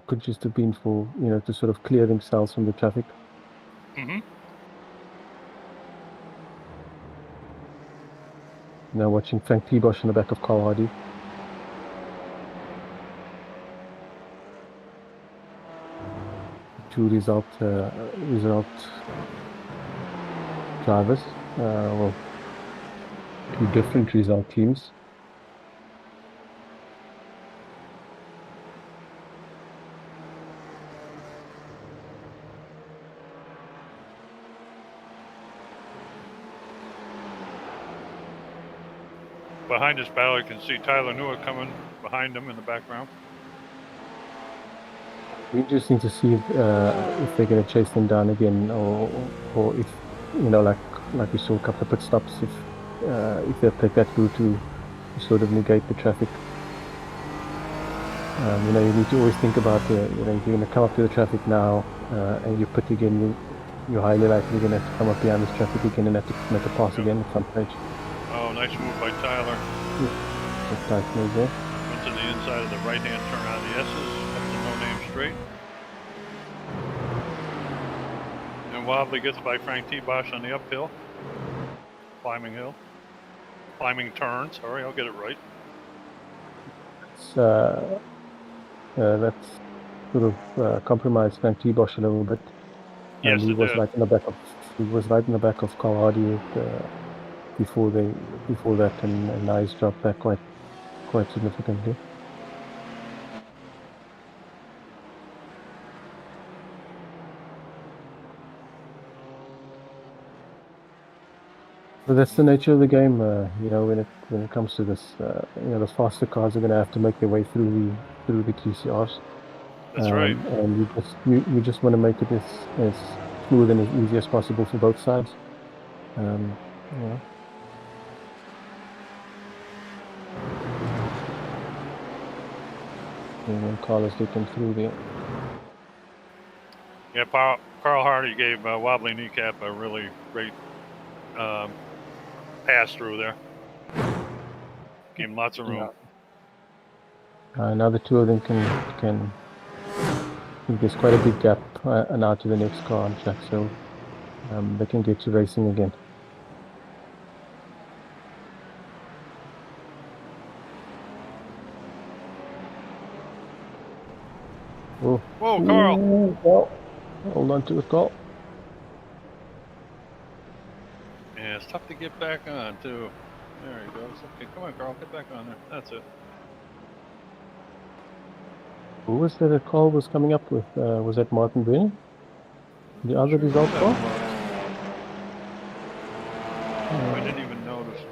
could just have been for to sort of clear themselves from the traffic. Mm-hmm. Now watching Frank T-Bosch in the back of Carl Hardy. Two result drivers, two different result teams. Behind this battle, you can see Tyler Newitt coming behind him in the background. Interesting to see if they're going to chase them down again, or if like we saw a couple of pit stops, if they'll take that route to sort of negate the traffic. You know, you need to always think about you know, if you're going to come up to the traffic now and you put again, you're highly likely going to have to come up behind this traffic again and have to make a pass again at some stage. Oh, nice move by Tyler. Just nice move there. Went to the inside of the right-hand turn on the S's, up to no name straight. And Wobbly gets by Frank T. Bosch on the uphill. Climbing hill. Climbing turn, sorry, I'll get it right. That's sort of compromised Frank T. Bosch a little bit. Yes, And he it was did. right in the back of Carl Hardy before that, and now he's dropped back quite significantly. So that's the nature of the game. You know, when it comes to this, you know, the faster cars are going to have to make their way through the TCRs. That's right. And you just want to make it as smooth and as easy as possible for both sides. You know. And when Carlos getting through there. Yeah, Carl Hardy gave Wobbly Kneecap a really great pass through there. Gave him lots of room. Yeah. Now the two of them can. I think there's quite a big gap now to the next car on track, so they can get to racing again. Oh. Whoa, Carl! Well, hold on to it, Carl. Yeah, it's tough to get back on, too. There he goes. Okay, come on, Carl, get back on there. That's it. Who was that a call was coming up with? Was that Martin Brennan? The other result call? I didn't even notice.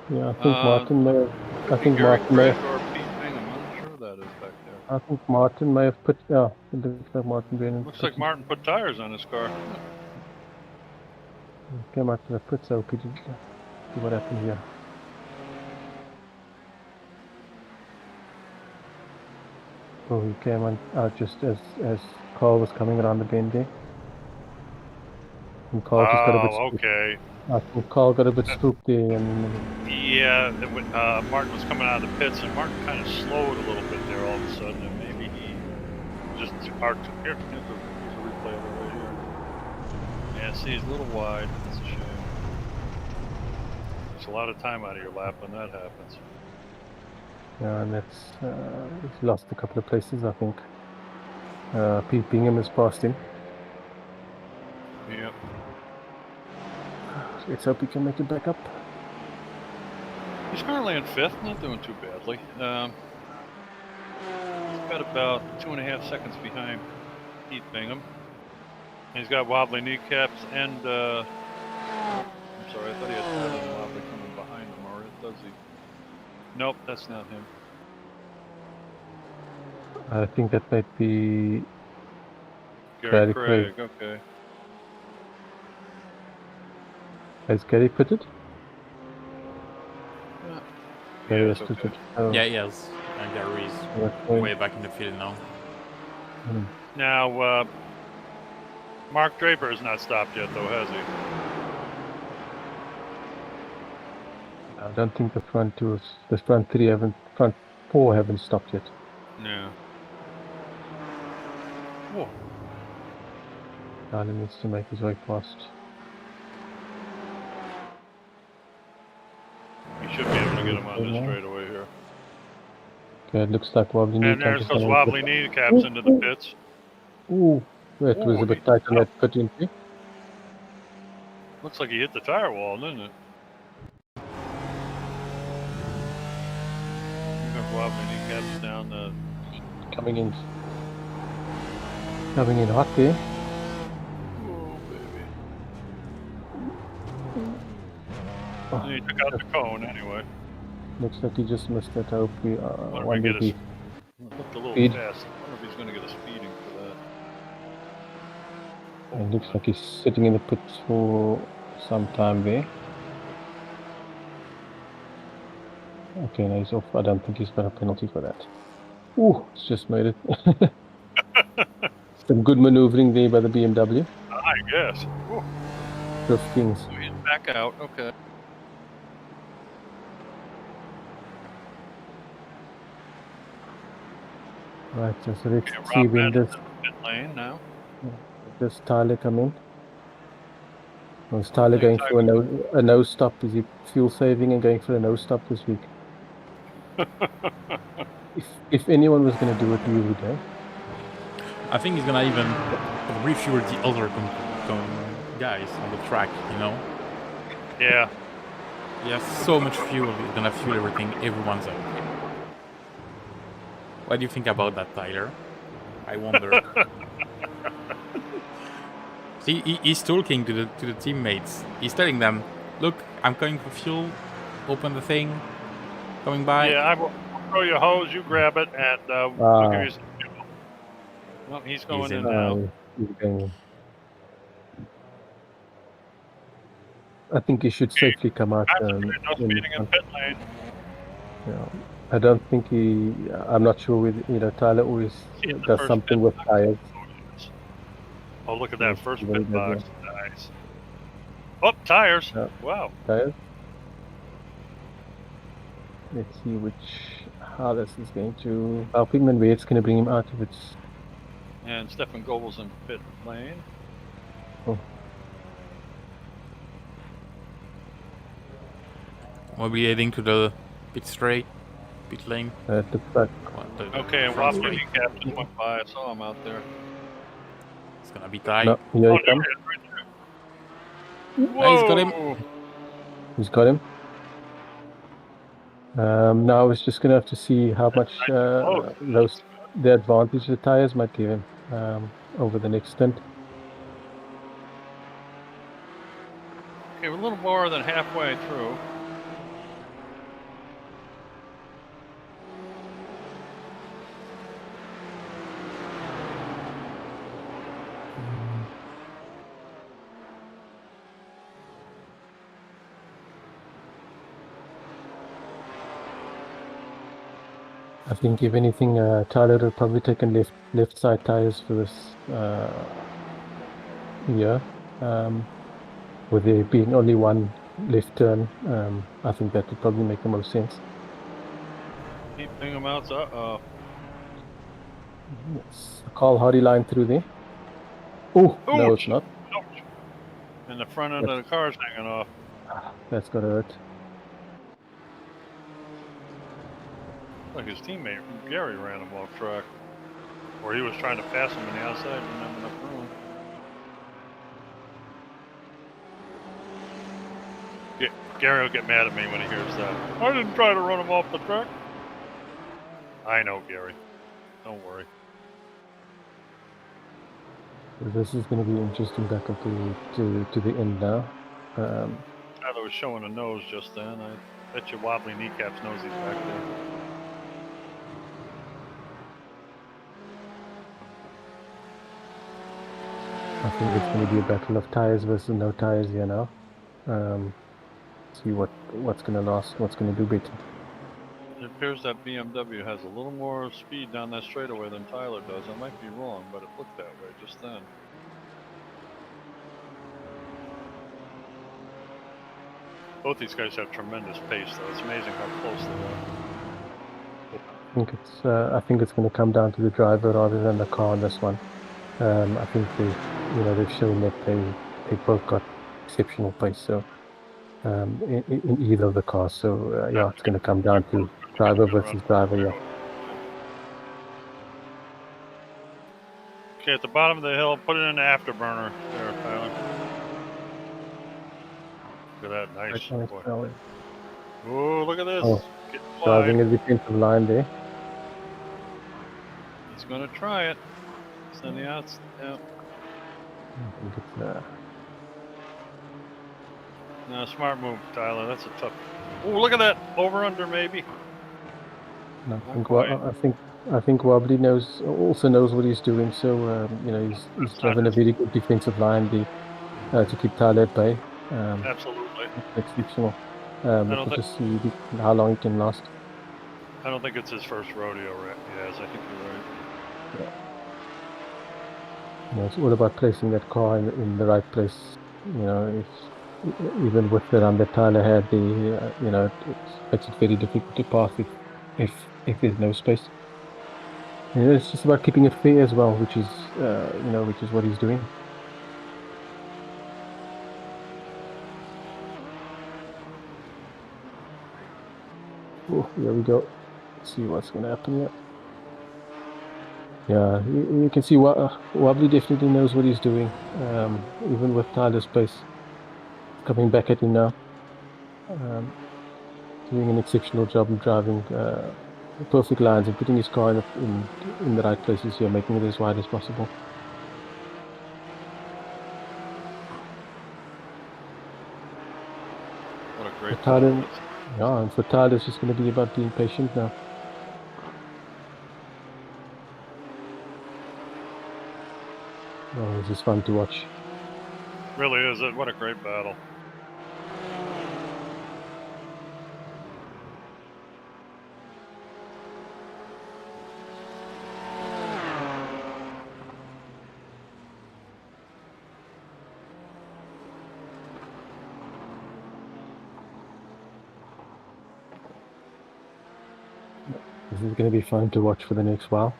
Yeah, I think Martin may have. I think Gary Martin may have. Craig or Pete Bingham. I'm not sure that is back there. I think Martin may have put. Yeah, it looks like Martin Brennan. Looks like Martin put tires on his car. Came out to the pit, so could you see what happened here? Oh, he came out just as Carl was coming around the bend there. And Carl just got a bit spooked. Okay. I think Carl got a bit spooked there, and yeah, Martin was coming out of the pits, and Martin kind of slowed a little bit there all of a sudden, and maybe he just arced. Here's a replay of it right here. Yeah, see, he's a little wide. That's a shame. It's a lot of time out of your lap when that happens. yeah, and that's he's lost a couple of places, I think. Pete Bingham has passed him. Yep. Let's hope he can make it back up. He's currently in 5th, not doing too badly. He's got about 2.5 seconds behind Pete Bingham. He's got wobbly kneecaps and, I'm sorry, I thought he had Tyler and Wobbly coming behind him, or does he? Nope, that's not him. I think that might be Gary Craig, okay. Has Gary put it? Gary has okay. put it. Oh. Yeah, yes. And Gary is way back in the field now. Now, Mark Draper has not stopped yet, though, has he? I don't think the front four haven't stopped yet. No. Whoa. Tyler needs to make his way past. He should be able to get him on this straightaway here. Okay, it looks like wobbly And there's those wobbly kneecaps into the pits. Ooh, that was a bit tight on that pit entry. Looks like he hit the tire wall, didn't it? Wobbly kneecaps down the... Coming in hot there. Oh, baby. Oh. He took out the cone anyway. Looks like he just missed it. I hope he wonder if he looked a little speed. fast. I wonder if he's going to get a speeding for that. Oh, it looks like he's sitting in the pits for some time there. Okay, now he's off. I don't think he's got a penalty for that. Ooh, it's just made it. Some good maneuvering there by the BMW. I guess. Ooh, Those things. he's back out. Okay. Right, so let's Okay, see Rob when Madden's this in the pit lane now. Tyler come in. Or is Tyler I think going for a no stop? Is he fuel saving and going for a no stop this week? If anyone was going to do it, we would, eh? I think he's gonna even refuel the other guys on the track, you know? Yeah. He has so much fuel, he's gonna fuel everything, everyone's out. What do you think about that, Tyler? I wonder. See, he's talking to the teammates. He's telling them, "Look, I'm going for fuel. Open the thing. Coming by." Yeah, I will throw you a hose, you grab it, and I'll give you some fuel. Well, he's going in now. He's going in. I think he should safely come out. No speeding in pit lane. Yeah, I don't think he. I'm not sure with Tyler always does something with tires. Oh, look at that Yes, first he really pit does, box. Nice. Oh, tires. Yeah. Wow. Tires. Let's see how this is going to help him and where it's going to bring him out if it's. And Stefan Goebel's in pit lane. Oh. We'll be heading to the pit lane. It looks like. Okay, and Wobbly Captain went by. I saw him out there. It's gonna be tight. No, here he comes. Whoa. He's got him. He's got him. Now it's just going to have to see how much the advantage the tires might give him over the next stint. Okay, we're a little more than halfway through. I think if anything, Tyler will probably take left side tires for this year. With there being only one left turn, I think that would probably make the most sense. Keeping him out. Yes. A Carl Hardy line through there. Oh, no, it's not. Ouch. And the front end of the car's hanging off. That's got to hurt. Like his teammate Gary ran him off track, or he was trying to pass him on the outside, didn't have enough room. Gary will get mad at me when he hears that. I didn't try to run him off the track. I know, Gary. Don't worry. This is going to be interesting back up to the end now. Tyler was showing a nose just then. I bet you Wobbly Kneecaps knows he's back there. I think it's going to be a battle of tires versus no tires here now. See what's going to last, what's going to do better. It appears that BMW has a little more speed down that straightaway than Tyler does. I might be wrong, but it looked that way just then. Both these guys have tremendous pace, though. It's amazing how close they are. I think it's going to come down to the driver rather than the car on this one. I think they've shown that they both got exceptional pace. So in either of the cars. So yeah, it's going to come down to driver versus driver. Yeah. Okay, at the bottom of the hill, put it in the afterburner there, Tyler. Look at that, nice. Boy. Oh, look at this. Oh, driving a defensive line there. He's going to try it. Send the outs. Yeah. I think it's No, smart move, Tyler. That's a tough. Oh, look at that. Over under maybe. No, I think Wobbly also knows what he's doing. So he's driving a very good defensive line there to keep Tyler at bay. Absolutely. Exceptional. We'll just see how long it can last. I don't think it's his first rodeo, yes, I think you're right. It's all about placing that car in the right place. Even with the run that Tyler had, it makes it very difficult to pass if there's no space. And it's just about keeping it fair as well, which is what he's doing. Oh, here we go. Let's see what's going to happen here. Yeah, you can see Wobbly definitely knows what he's doing. Even with Tyler's pace coming back at him now. Doing an exceptional job of driving perfect lines and putting his car in the right places here, making it as wide as possible. What a great Tyler, yeah, and for Tyler, it's just going to be about being patient now. Oh, this is fun to watch. Really is it? What a great battle. This is going to be fun to watch for the next while.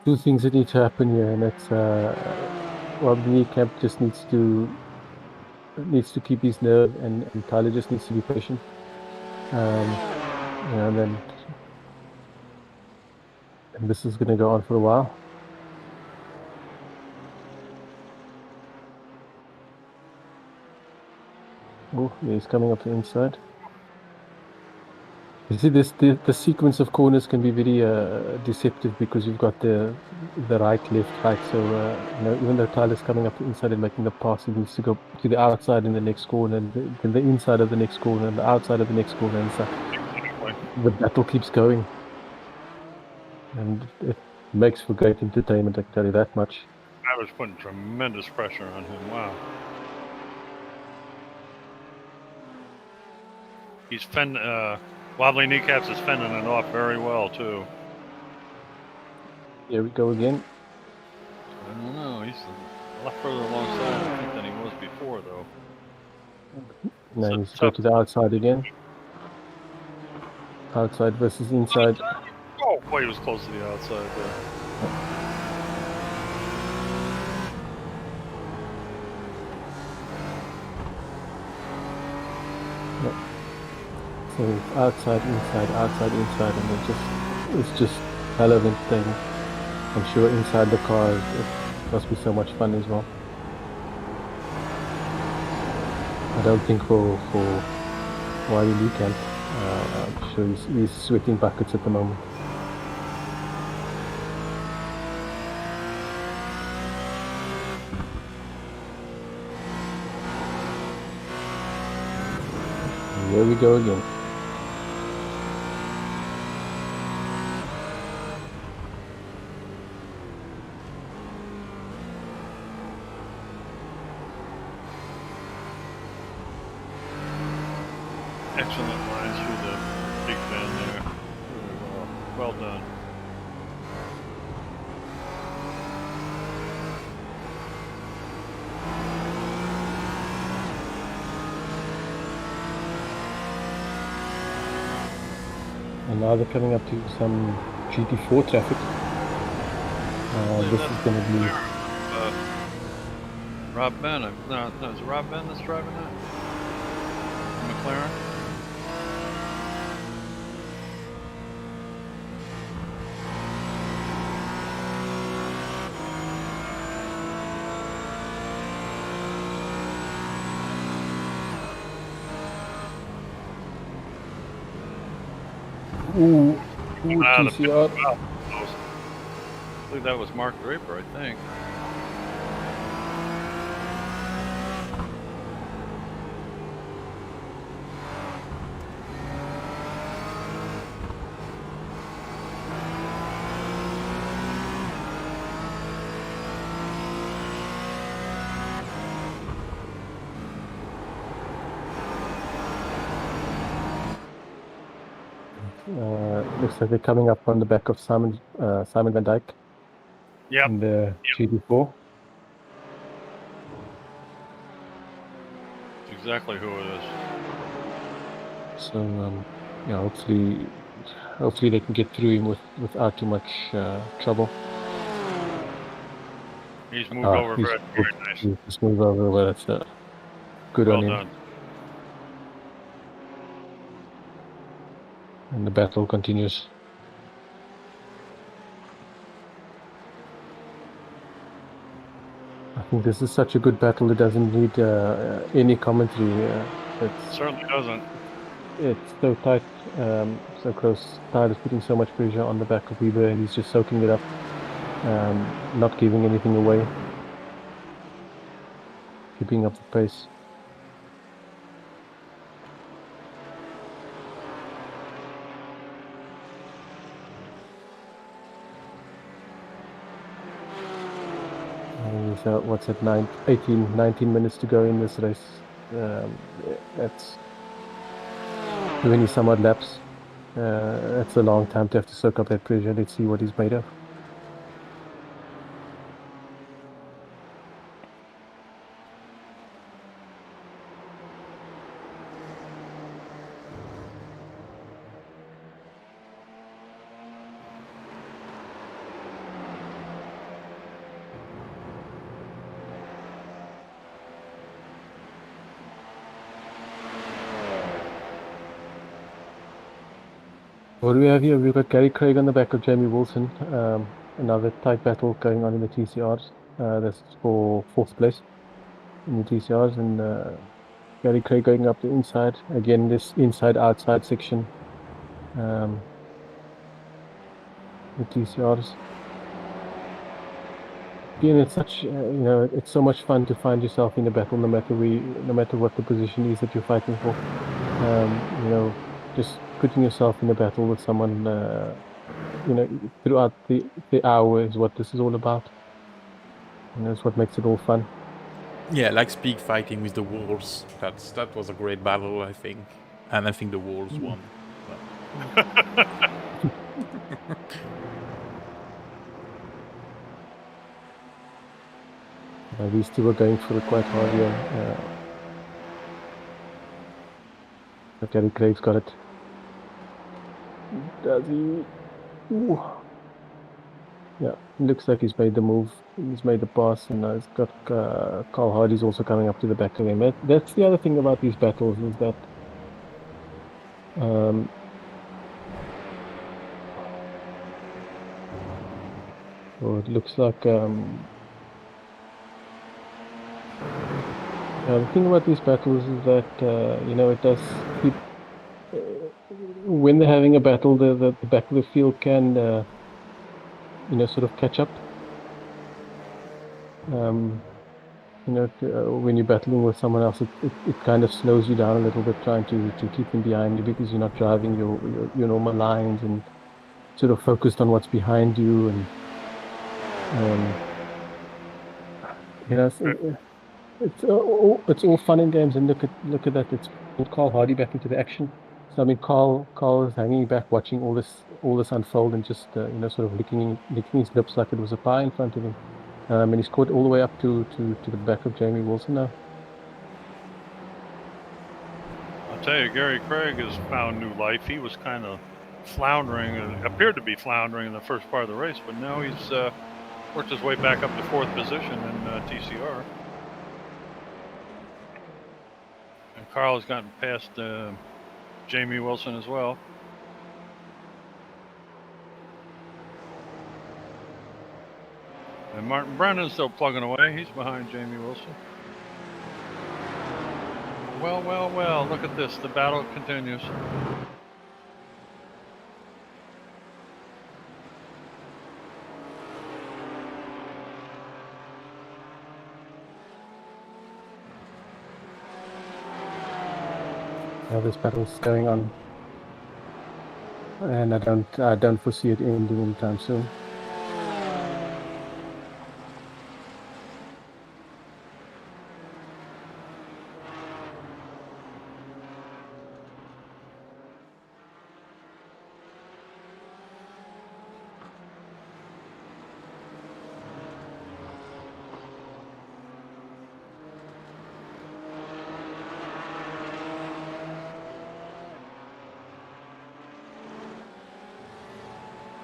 Two things that need to happen here, and that's Wobbly Camp just needs to keep his nerve, and Tyler just needs to be patient. And this is going to go on for a while. Oh, yeah, he's coming up the inside. You see, the sequence of corners can be very deceptive because you've got the right, left, right. So even though Tyler's coming up the inside and making the pass, he needs to go to the outside in the next corner, and then the inside of the next corner, and the outside of the next corner, and so the battle keeps going, and it makes for great entertainment. I can tell you that much. I was putting tremendous pressure on him. Wow. He's Wobbly Kneecaps is fending it off very well, too. Here we go again. I don't know. He's a lot further alongside, I think, than he was before, though. Now he needs to go to the outside again. Outside versus inside. Oh, boy, he was close to the outside there. So it's outside, inside, and it's just hell of entertaining. I'm sure inside the car it must be so much fun as well. I don't think for Wiley Camp, I'm sure he's sweating buckets at the moment. Here we go again. Excellent lines through the big bend there. Really well done. And now they're coming up to some GT4 traffic. This is going to be Rob Ben. No, is it Rob Ben that's driving that? McLaren? Ooh, coming out of the pit TCR. as well. I believe that was Mark Draper, I think. Looks like they're coming up on the back of Simon Van Dyke Yep. in the GT4. That's exactly who it is. So yeah, hopefully they can get through him without too much trouble. He's moved over very, very nice. He's moved over, well, that's good Well on him. done. And the battle continues. I think this is such a good battle. It doesn't need any commentary. It certainly doesn't. It's so tight, so close. Tyler's putting so much pressure on the back of Weber, and he's just soaking it up, not giving anything away, keeping up the pace. So what's it, 19 minutes to go in this race. That's 20 some odd laps. That's a long time to have to soak up that pressure. Let's see what he's made of. What do we have here? We've got Gary Craig on the back of Jamie Wilson. Another tight battle going on in the TCRs. That's for 4th place in the TCRs. And Gary Craig going up the inside. Again, this inside-outside section. The TCRs. Again, it's such, it's so much fun to find yourself in a battle, no matter what the position is that you're fighting for. Just putting yourself in a battle with someone, throughout the hour is what this is all about. And that's what makes it all fun. Yeah, like speed fighting with the wolves. That was a great battle, I think. And I think the wolves won. These two were going for it quite hard here. But Gary Craig's got it. Does he? Ooh. Yeah, looks like he's made the move. He's made the pass, and he's got Carl Hardy's also coming up to the back of him. That's the other thing about these battles is that it looks like the thing about these battles is that it does keep when they're having a battle, the back of the field can sort of catch up. When you're battling with someone else, it kind of slows you down a little bit, trying to keep them behind you because you're not driving your normal lines and sort of focused on what's behind you, and it's all fun and games. And look at that, it's pulled Carl Hardy back into the action. So I mean, Carl is hanging back, watching all this unfold, and just sort of licking his lips like it was a pie in front of him. And he's caught all the way up to the back of Jamie Wilson now. I'll tell you, Gary Craig has found new life. He was kind of floundering, and appeared to be floundering in the first part of the race, but now he's worked his way back up to 4th position in TCR. And Carl has gotten past Jamie Wilson as well. And Martin Brennan's still plugging away. He's behind Jamie Wilson. Well, look at this. The battle continues. this battle's going on, and I don't foresee it ending anytime soon.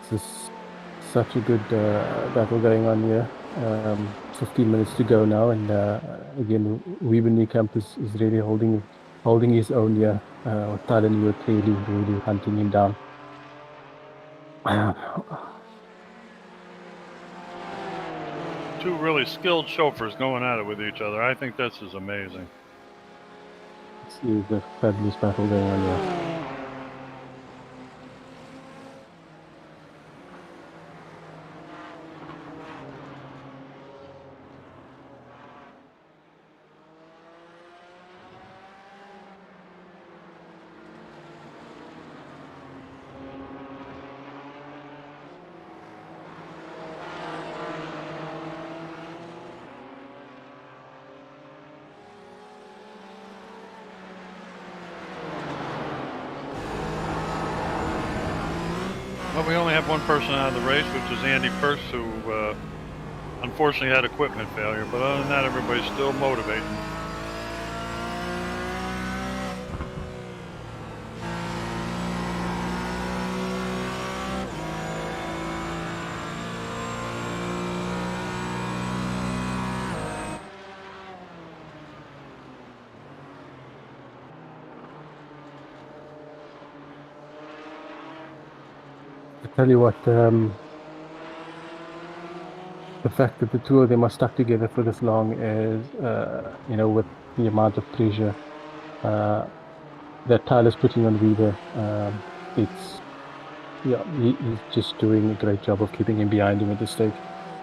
This is such a good battle going on here. 15 minutes to go now, and again, Wiebenkamp is really holding his own here. Tyler Newman really hunting him down. Two really skilled chauffeurs going at it with each other. I think this is amazing. This is a fabulous battle going on here. Well, we only have one person out of the race, which is Andy Purse, who unfortunately had equipment failure. But other than that, everybody's still motivating. I tell you what, the fact that the two of them are stuck together for this long is, with the amount of pressure that Tyler's putting on Weaver, he's just doing a great job of keeping him behind him at this stage.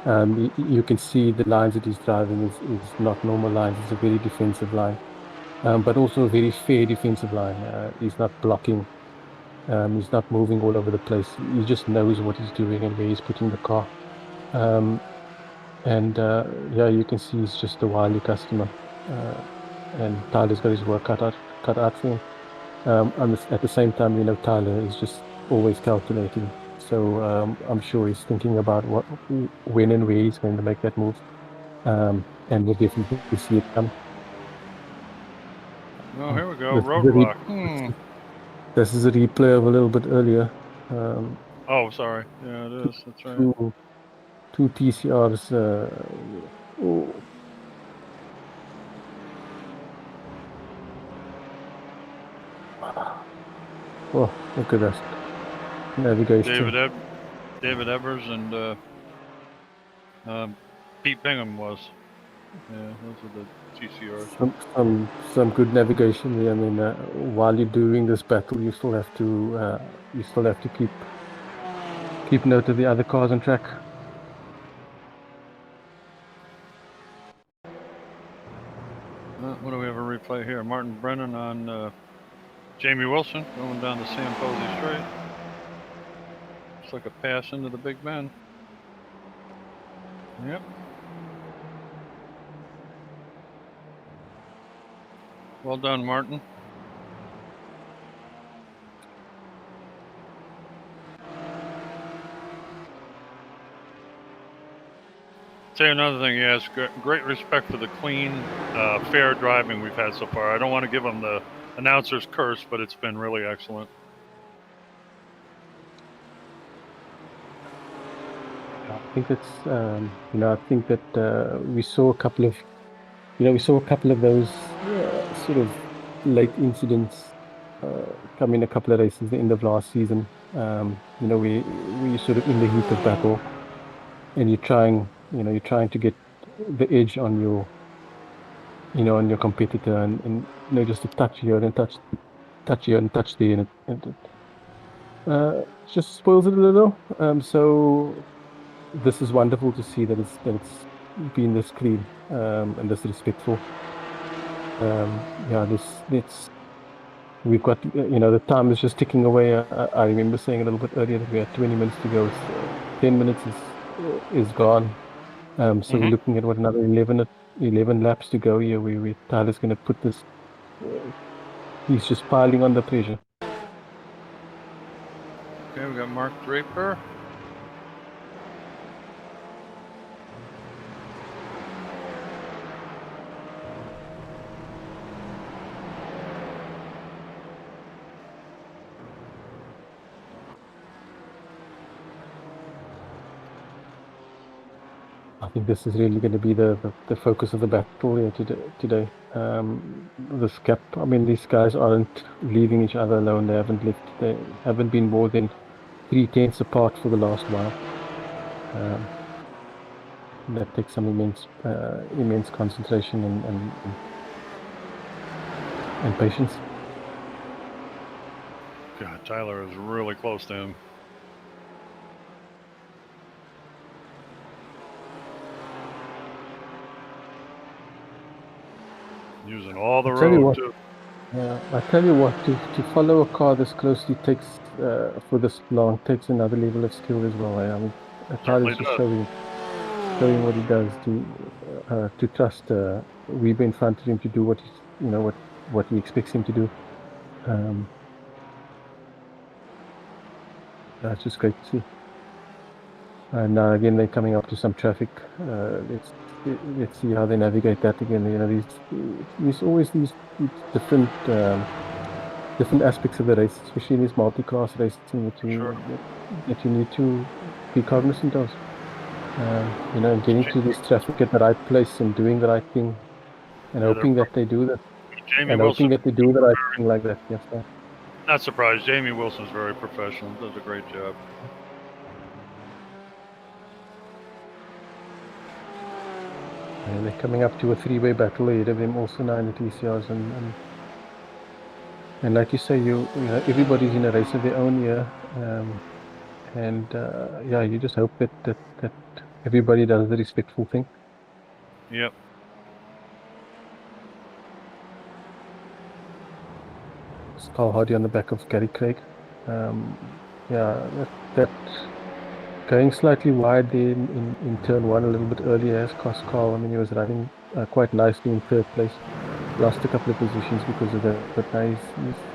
You can see the lines that he's driving is not normal lines. It's a very defensive line, but also a very fair defensive line. He's not blocking. He's not moving all over the place. He just knows what he's doing and where he's putting the car. You can see he's just a wily customer. And Tyler's got his work cut out for him. At the same time, Tyler is just always calculating. So I'm sure he's thinking about when and where he's going to make that move. And we'll definitely see it come. Oh, here we go, roadblock. This is a replay of a little bit earlier. Oh, sorry. Yeah, it is. That's right. Two TCRs. Oh, look at that navigation. David Evers and Pete Bingham was. Yeah, those are the TCRs. Some good navigation there. I mean, while you're doing this battle, you still have to keep note of the other cars on track. What do we have a replay here? Martin Brennan on Jamie Wilson going down the Sam Posey Straight. Looks like a pass into the Big Ben. Yep. Well done, Martin. Say another thing, yes, great respect for the clean, fair driving we've had so far. I don't want to give them the announcer's curse, but it's been really excellent. I think it's, I think that we saw a couple of those sort of late incidents come in a couple of races at the end of last season. We sort of in the heat of battle, and you're trying to get the edge on your competitor, and just a touch here and touch here and touch there, and it just spoils it a little. So this is wonderful to see that it's been this clean and this respectful. we've got, the time is just ticking away. I remember saying a little bit earlier that we had 20 minutes to go. It's, 10 minutes is gone. So we're looking at another 11 laps to go here. We Tyler's going to put this. He's just piling on the pressure. Okay, we got Mark Draper. I think this is really going to be the focus of the battle here today. This gap, I mean, these guys aren't leaving each other alone. They haven't been more than 3/10 apart for the last while. That takes some immense concentration and patience. God, Tyler is really close to him. Using all the road. I tell you what, to follow a car this closely takes, for this long, takes another level of skill as well. I mean, Tyler's just showing what he does, to trust Weber in front of him to do what he expects him to do. That's just great to see. And now again they're coming up to some traffic. Let's see how they navigate that again. There's always these different aspects of the race, especially in this multi-class racing that you need to be cognizant of. Getting to this traffic at the right place and doing the right thing, and hoping that they do that. Hoping that they do the right thing like that. Yes, sir. Not surprised. Jamie Wilson's very professional. Does a great job. And they're coming up to a three-way battle ahead of them, also now in the TCRs, and like you say, everybody's in a race of their own here, you just hope that everybody does the respectful thing. Yep. It's Carl Hardy on the back of Gary Craig. That going slightly wide there in turn one a little bit earlier has cost Carl. I mean, he was running quite nicely in third place. Lost a couple of positions because of that, but now he's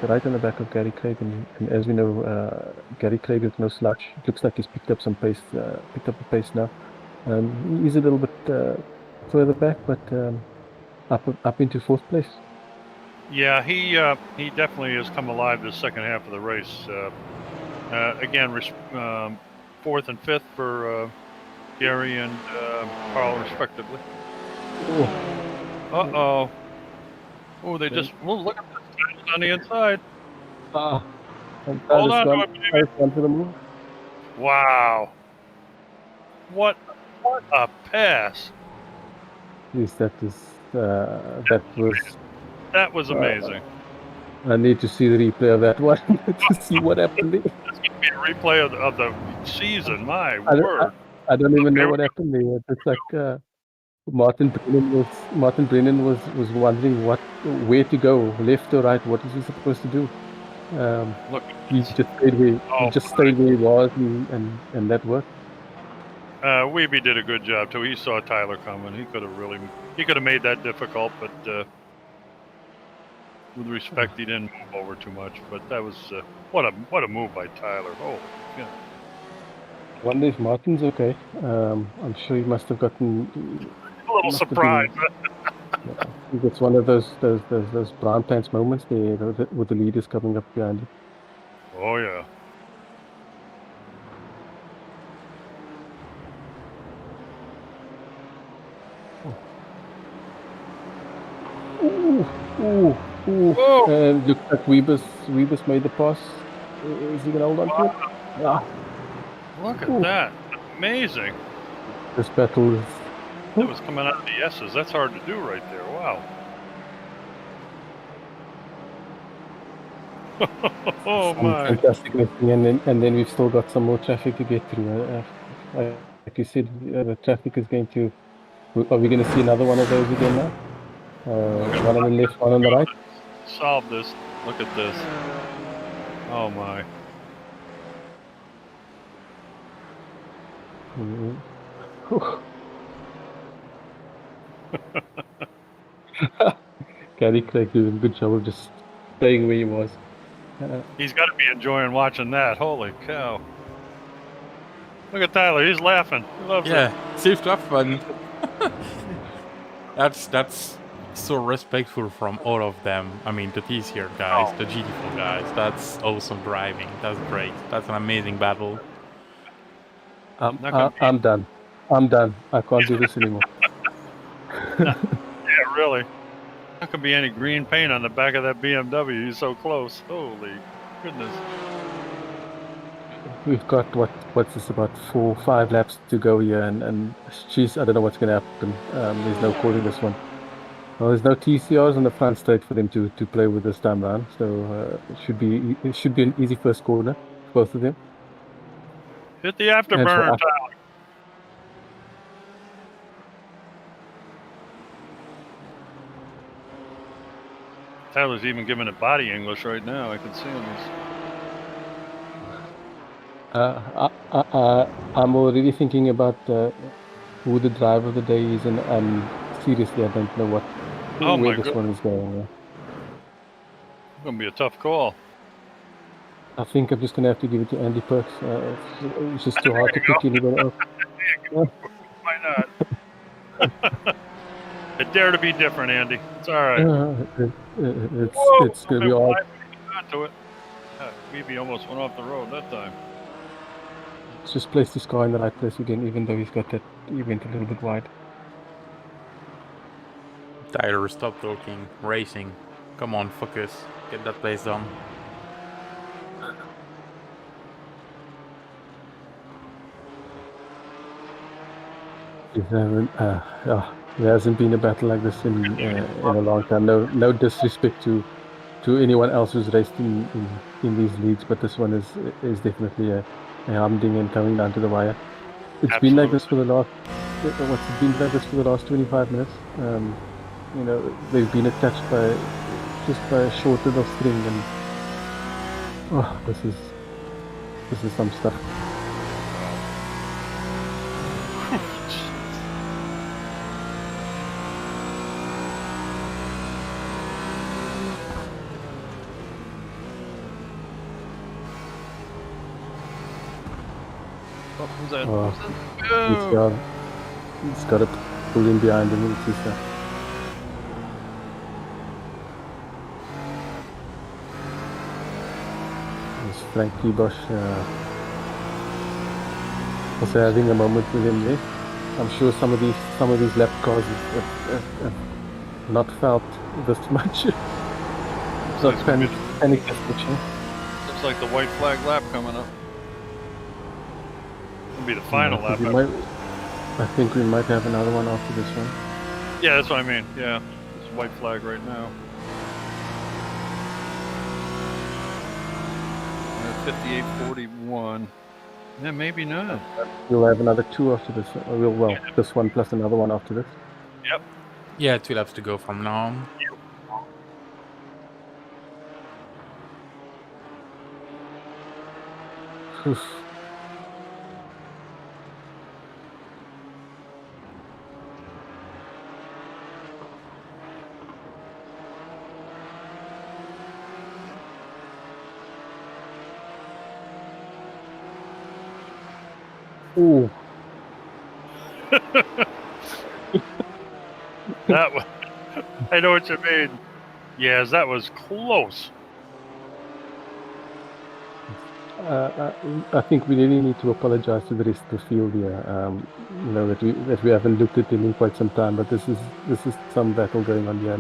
right on the back of Gary Craig, and as we know, Gary Craig is no slouch. It looks like he's picked up some pace, picked up the pace now. He's a little bit further back, but up into fourth place. Yeah, he definitely has come alive this second half of the race. Again, fourth and fifth for Gary and Carl, respectively. Uh-oh. Oh, they just... Oh, look at this on the inside. Hold on to it, baby. Wow. What a pass. Yes, that was amazing. I need to see the replay of that one to see what happened there. It's going to be a replay of the season. My word. I don't even know what happened there. It's like Martin Brennan was wondering where to go, left or right. What is he supposed to do? Look, he just stayed where he was, and that worked. Weeby did a good job too. He saw Tyler coming. He could have made that difficult, but with respect, he didn't move over too much. But that was what a move by Tyler. Oh, yeah. Wonder if Martin's okay. I'm sure he must have gotten a little surprised. I think it's one of those brown pants moments there, with the leaders coming up behind him. Oh yeah. Ooh. And looks like Weber's made the pass. Is he gonna hold on to it? Yeah. Look at that. Amazing. This battle is... It was coming out of the S's. That's hard to do right there. Wow. Oh my. Fantastic racing, and then we've still got some more traffic to get through. Like you said, the traffic is going to... Are we going to see another one of those again now? One on the left, one on the right? Solve this. Look at this. Oh my. Mhm. Gary Craig doing a good job of just staying where he was. He's got to be enjoying watching that. Holy cow. Look at Tyler. He's laughing. He loves it. Yeah, seems to have fun. That's so respectful from all of them. I mean, the TCR guys, Oh. the GT4 guys. That's awesome driving. That's great. That's an amazing battle. Not gonna be- I'm done. I'm done. I can't do this anymore. Yeah, really. Not gonna be any green paint on the back of that BMW. He's so close. Holy goodness. We've got what's this, about 4-5 laps to go here, and geez, I don't know what's going to happen. There's no calling this one. Well, there's no TCRs on the front straight for them to play with this time round, so it should be an easy first corner, both of them. Hit the afterburner, And so Tyler. Tyler's even giving it body English right now. I can see him. I'm already thinking about who the driver of the day is, and seriously, I don't know Oh my where this God. one is going. It's gonna be a tough call. I think I'm just going to have to give it to Andy Perks. It's just too hard to pick anyone else. Why not? I dare to be different, Andy. It's all right. It's going to be all. To it. Phoebe almost went off the road that time. Just place this car in the right place again, even though he's got that event a little bit wide. Tyler, stop talking. Racing. Come on, focus. Get that place done. There hasn't been a battle like this in a long time. No disrespect to anyone else who's raced in these leagues, but this one is definitely a humding and coming down to the wire. It's been like this for the last. What's it been like this for the last 25 minutes? You know, they've been attached by a short little string, and this is some stuff. Who's that? He's got to pull in behind him. It's just, Frank Kibosh also having a moment with him there. I'm sure some of these lap cars have not felt this much. Not panic switching. Looks like the white flag lap coming up. It'll be the final lap. I think we might have another one after this one. Yeah, that's what I mean. Yeah, it's white flag right now. 58:41. Yeah, maybe not. We'll have another two after this. This one plus another one after this. Yep. Yeah, 2 laps to go from now on. Ooh. That was. I know what you mean. Yes, that was close. I think we really need to apologize to the rest of the field here. You know that we haven't looked at them in quite some time, but this is some battle going on here.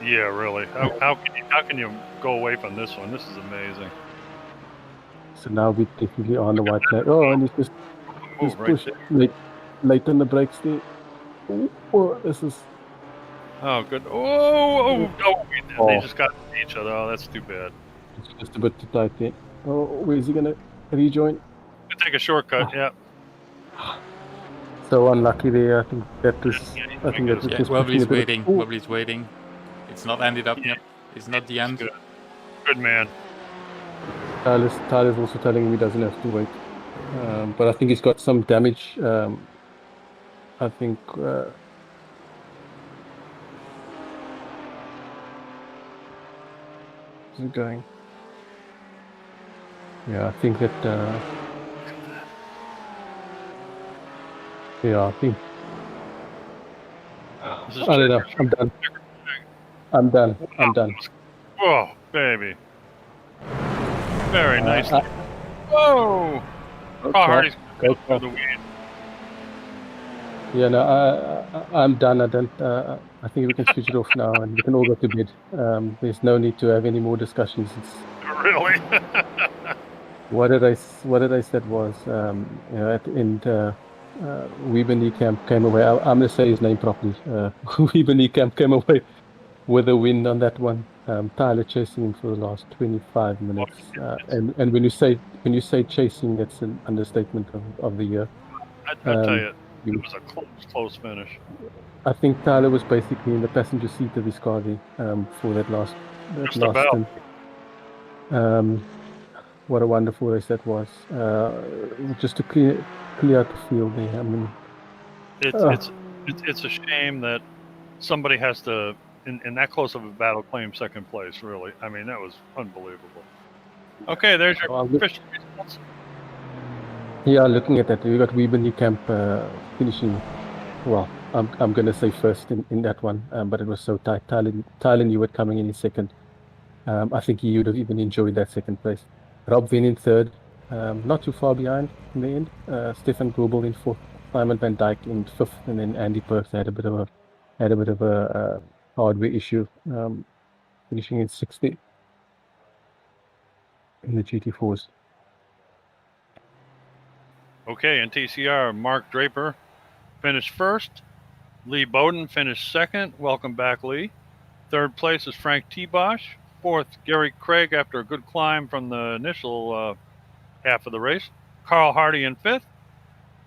Yeah, really. How can you go away from this one? This is amazing. So now we definitely are on the white flag. Oh, and he's just push late on the brakes there. Oh, this is. Oh, good. Oh, they just got each other. Oh, that's too bad. It's just a bit too tight there. Oh, where's he gonna rejoin? Take a shortcut. Yeah. So unlucky there. I think that was Yeah, just Webley's waiting. Webley's waiting. It's not ended up yet. It's not the end. Good man. Tyler's also telling him he doesn't have to wait. But I think he's got some damage. I think is it going? Yeah, I think that yeah, I think This is I don't know. checkers. I'm done. I'm done. I'm done. Whoa, baby. Very nice. I- Whoa! Go Carl for it. Hardy's Go going for through it. the weed. Yeah, no, I'm done. I don't. I think we can switch it off now, and we can all go to bed. There's no need to have any more discussions. It's, Really? what did I said was, you know, at the end, Weebeny Camp came away. I'm going to say his name properly. Weebeny Camp came away with a win on that one. Tyler chasing him for the last 25 minutes. And when you say chasing, that's an understatement of the year. I tell you, you- it was a close finish. I think Tyler was basically in the passenger seat of his car there, for that last Just about. stint. What a wonderful race that was. Just to clear out the field there. I mean, It's a shame that somebody has to, in that close of a battle, claim second place. Really, I mean, that was unbelievable. Okay, there's your official results. yeah, looking at that, we got Weebeny Camp finishing. Well, I'm going to say first in that one, but it was so tight. Tyler knew it coming in second. I think he would have even enjoyed that second place. Rob Vin in third, not too far behind in the end. Stefan Grobel in fourth, Simon van Dijk in fifth, and then Andy Perks had a bit of a hardware issue, finishing in 60 in the GT4s. Okay, in TCR, Mark Draper finished first. Lee Bowden finished second. Welcome back, Lee. Third place is Frank T. Bosch. Fourth, Gary Craig after a good climb from the initial half of the race. Carl Hardy in fifth.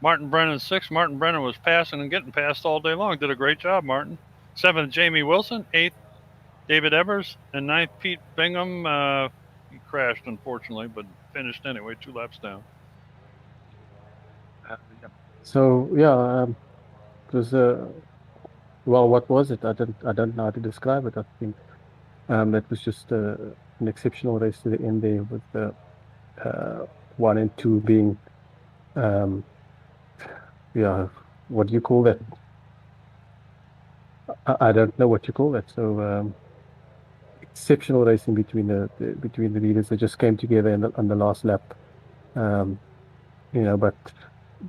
Martin Brennan sixth. Martin Brennan was passing and getting passed all day long. Did a great job, Martin. Seventh, Jamie Wilson. Eighth, David Evers. And ninth, Pete Bingham. He crashed, unfortunately, but finished anyway, 2 laps down. So yeah, it was well, what was it? I don't know how to describe it. I think that was just an exceptional race to the end there, with the 1 and 2 being yeah, what do you call that? I don't know what you call that. So exceptional racing between the leaders. They just came together on the last lap. You know, but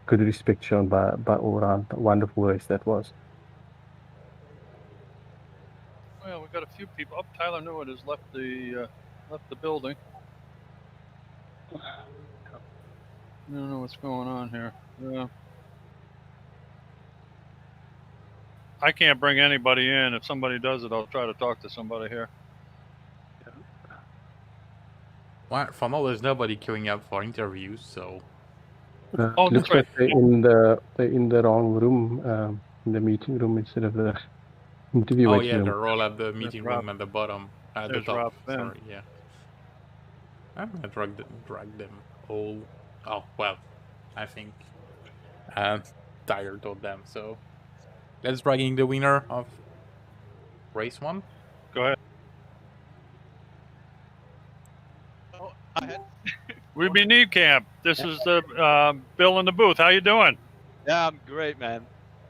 good respect shown by all around. Wonderful race that was. Well, we've got a few people. Oh, Tyler Newman has left the building. I don't know what's going on here. I can't bring anybody in. If somebody does it, I'll try to talk to somebody here. Well, for now, there's nobody queuing up for interviews, so. Oh, Looks that's right. like they're in the wrong room, in the meeting room instead of the interview Oh waiting yeah, room. they're all at the meeting Rob. room at the bottom, at the There's top. Rob Finn. Sorry, yeah. I'm gonna drag them all. Oh well, I think Tyler told them. So let's dragging the winner of race 1. Go ahead. Oh, I had. We be Need Camp. This is the Bill in the booth. How you doing? Yeah, I'm great, man.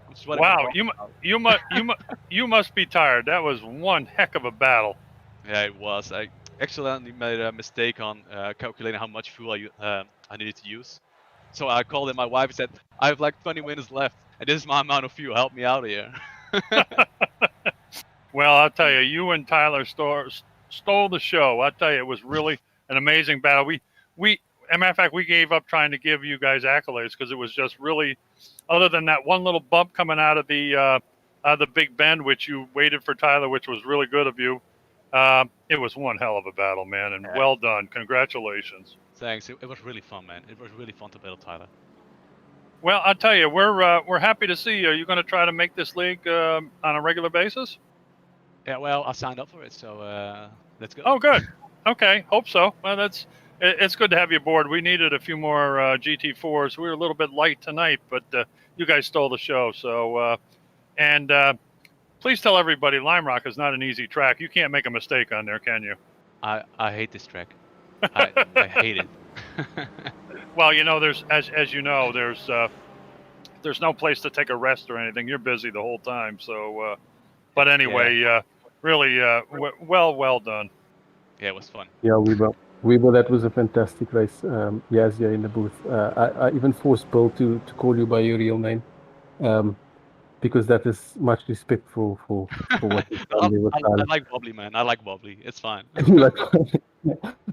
I'm sweating. Wow, you must be tired. That was one heck of a battle. Yeah, it was. I accidentally made a mistake on calculating how much fuel I needed to use. So I called in my wife and said, "I have like 20 minutes left, and this is my amount of fuel. Help me out here." Well, I'll tell you, you and Tyler stole the show. I'll tell you, it was really an amazing battle. As a matter of fact, we gave up trying to give you guys accolades because it was just really, other than that one little bump coming out of the Big Bend, which you waited for Tyler, which was really good of you. It was one hell of a battle, man, and well done. Congratulations. Thanks. It was really fun, man. It was really fun to battle Tyler. Well, I'll tell you, we're happy to see you. Are you going to try to make this league on a regular basis? Yeah, well, I signed up for it, so let's go. Oh, good. Okay, hope so. Well, it's good to have you aboard. We needed a few more GT4s. We were a little bit light tonight, but you guys stole the show. So, and please tell everybody, Lime Rock is not an easy track. You can't make a mistake on there, can you? I hate this track. I hate it. Well, you know, there's as you know, there's no place to take a rest or anything. You're busy the whole time. So, but anyway, really, well done. Yeah, it was fun. Yeah, we were. That was a fantastic race. Yes, yeah, in the booth. I even forced Bill to call you by your real name, because that is much respect for what you've done there with I Tyler. like wobbly, man. I like wobbly. It's fine.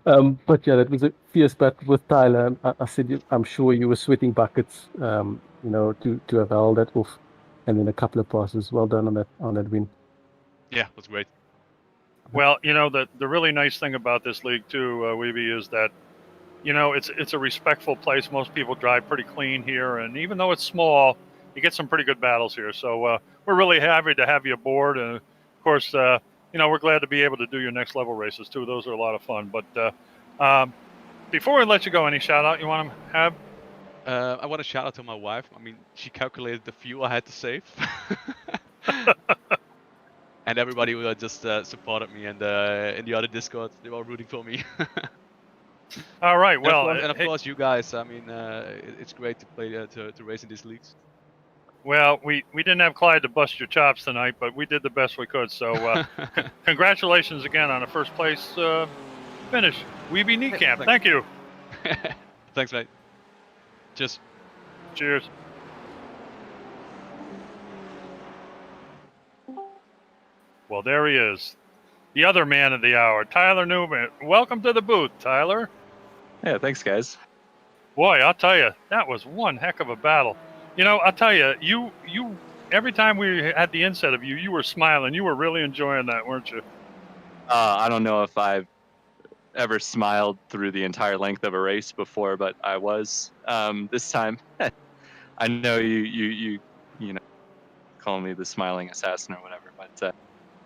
But yeah, that was a fierce battle with Tyler. I said, I'm sure you were sweating buckets, you know, to have held that off, and then a couple of passes. Well done on that win. Yeah, it was great. Well, you know, the really nice thing about this league too, Weeby, is that, you know, it's a respectful place. Most people drive pretty clean here, and even though it's small, you get some pretty good battles here. So we're really happy to have you aboard, and of course, you know, we're glad to be able to do your next level races too. Those are a lot of fun. But before we let you go, any shout out you want to have? I want to shout out to my wife. I mean, she calculated the fuel I had to save. And everybody who just supported me, and in the other Discord, they were rooting for me. All right. Well, and of course, you guys. I mean, it's great to play to race in these leagues. well, we didn't have Clyde to bust your chops tonight, but we did the best we could. So congratulations again on a first place finish. Weeby Kneecap. Thanks. Thank you. Thanks, mate. Just. Cheers. Well, there he is, the other man of the hour, Tyler Newman. Welcome to the booth, Tyler. Yeah, thanks, guys. Boy, I'll tell you, that was one heck of a battle. You know, I'll tell you, you every time we had the inset of you, you were smiling. You were really enjoying that, weren't you? I don't know if I've ever smiled through the entire length of a race before, but I was this time. I know you know, call me the smiling assassin or whatever, but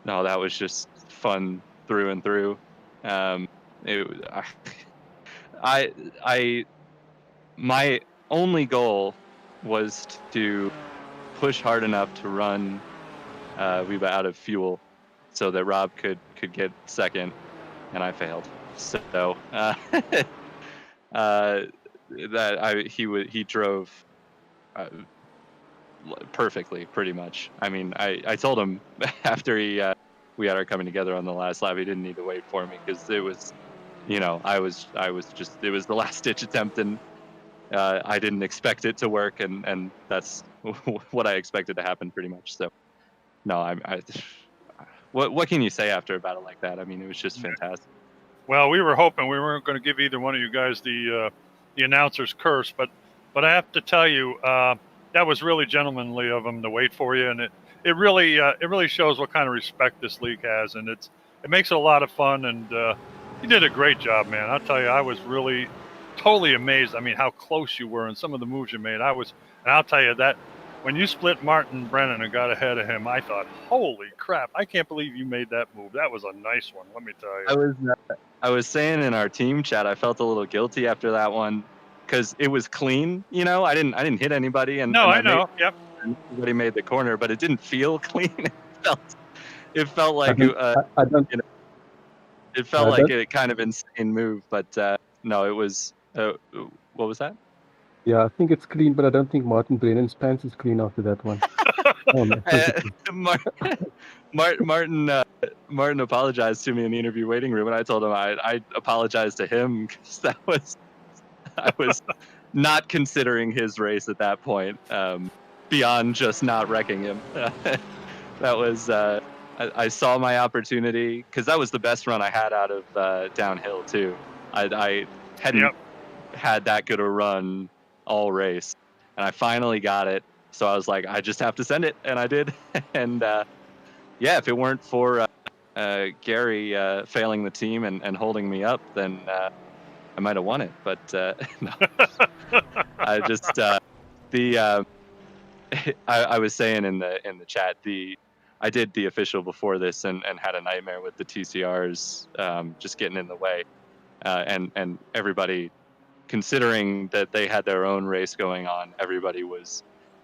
no, that was just fun through and through. My only goal was to push hard enough to run Reba out of fuel so that Rob could get second, and I failed. So he drove perfectly, pretty much. I mean, I told him after we had our coming together on the last lap, he didn't need to wait for me, because it was, you know, I was just, it was the last ditch attempt, and I didn't expect it to work, and that's what I expected to happen, pretty much. So no, what can you say after a battle like that? I mean, it was just fantastic. Well, we were hoping we weren't going to give either one of you guys the announcer's curse, but I have to tell you, that was really gentlemanly of him to wait for you, and it really shows what kind of respect this league has, and it makes it a lot of fun, and you did a great job, man. I'll tell you, I was really totally amazed. I mean, how close you were and some of the moves you made. And I'll tell you that when you split Martin Brennan and got ahead of him, I thought, holy crap, I can't believe you made that move. That was a nice one, let me tell you. I was saying in our team chat, I felt a little guilty after that one, because it was clean, you know. I didn't hit anybody, and I know. Yep. Everybody made the corner, but it didn't feel clean. It felt like it felt like a kind of insane move, but no, it was. What was that? Yeah, I think it's clean, but I don't think Martin Brennan's pants is clean after that one. Martin apologized to me in the interview waiting room, and I told him I apologized to him, because I was not considering his race at that point, beyond just not wrecking him. That was I saw my opportunity, because that was the best run I had out of downhill too. I hadn't had that good a run all race, and I finally got it. So I was like, I just have to send it, and I did. And yeah, if it weren't for Gary failing the team and holding me up, then I might have won it. But no. I just I was saying in the chat, I did the official before this and had a nightmare with the TCRs just getting in the way, and everybody, considering that they had their own race going on, everybody was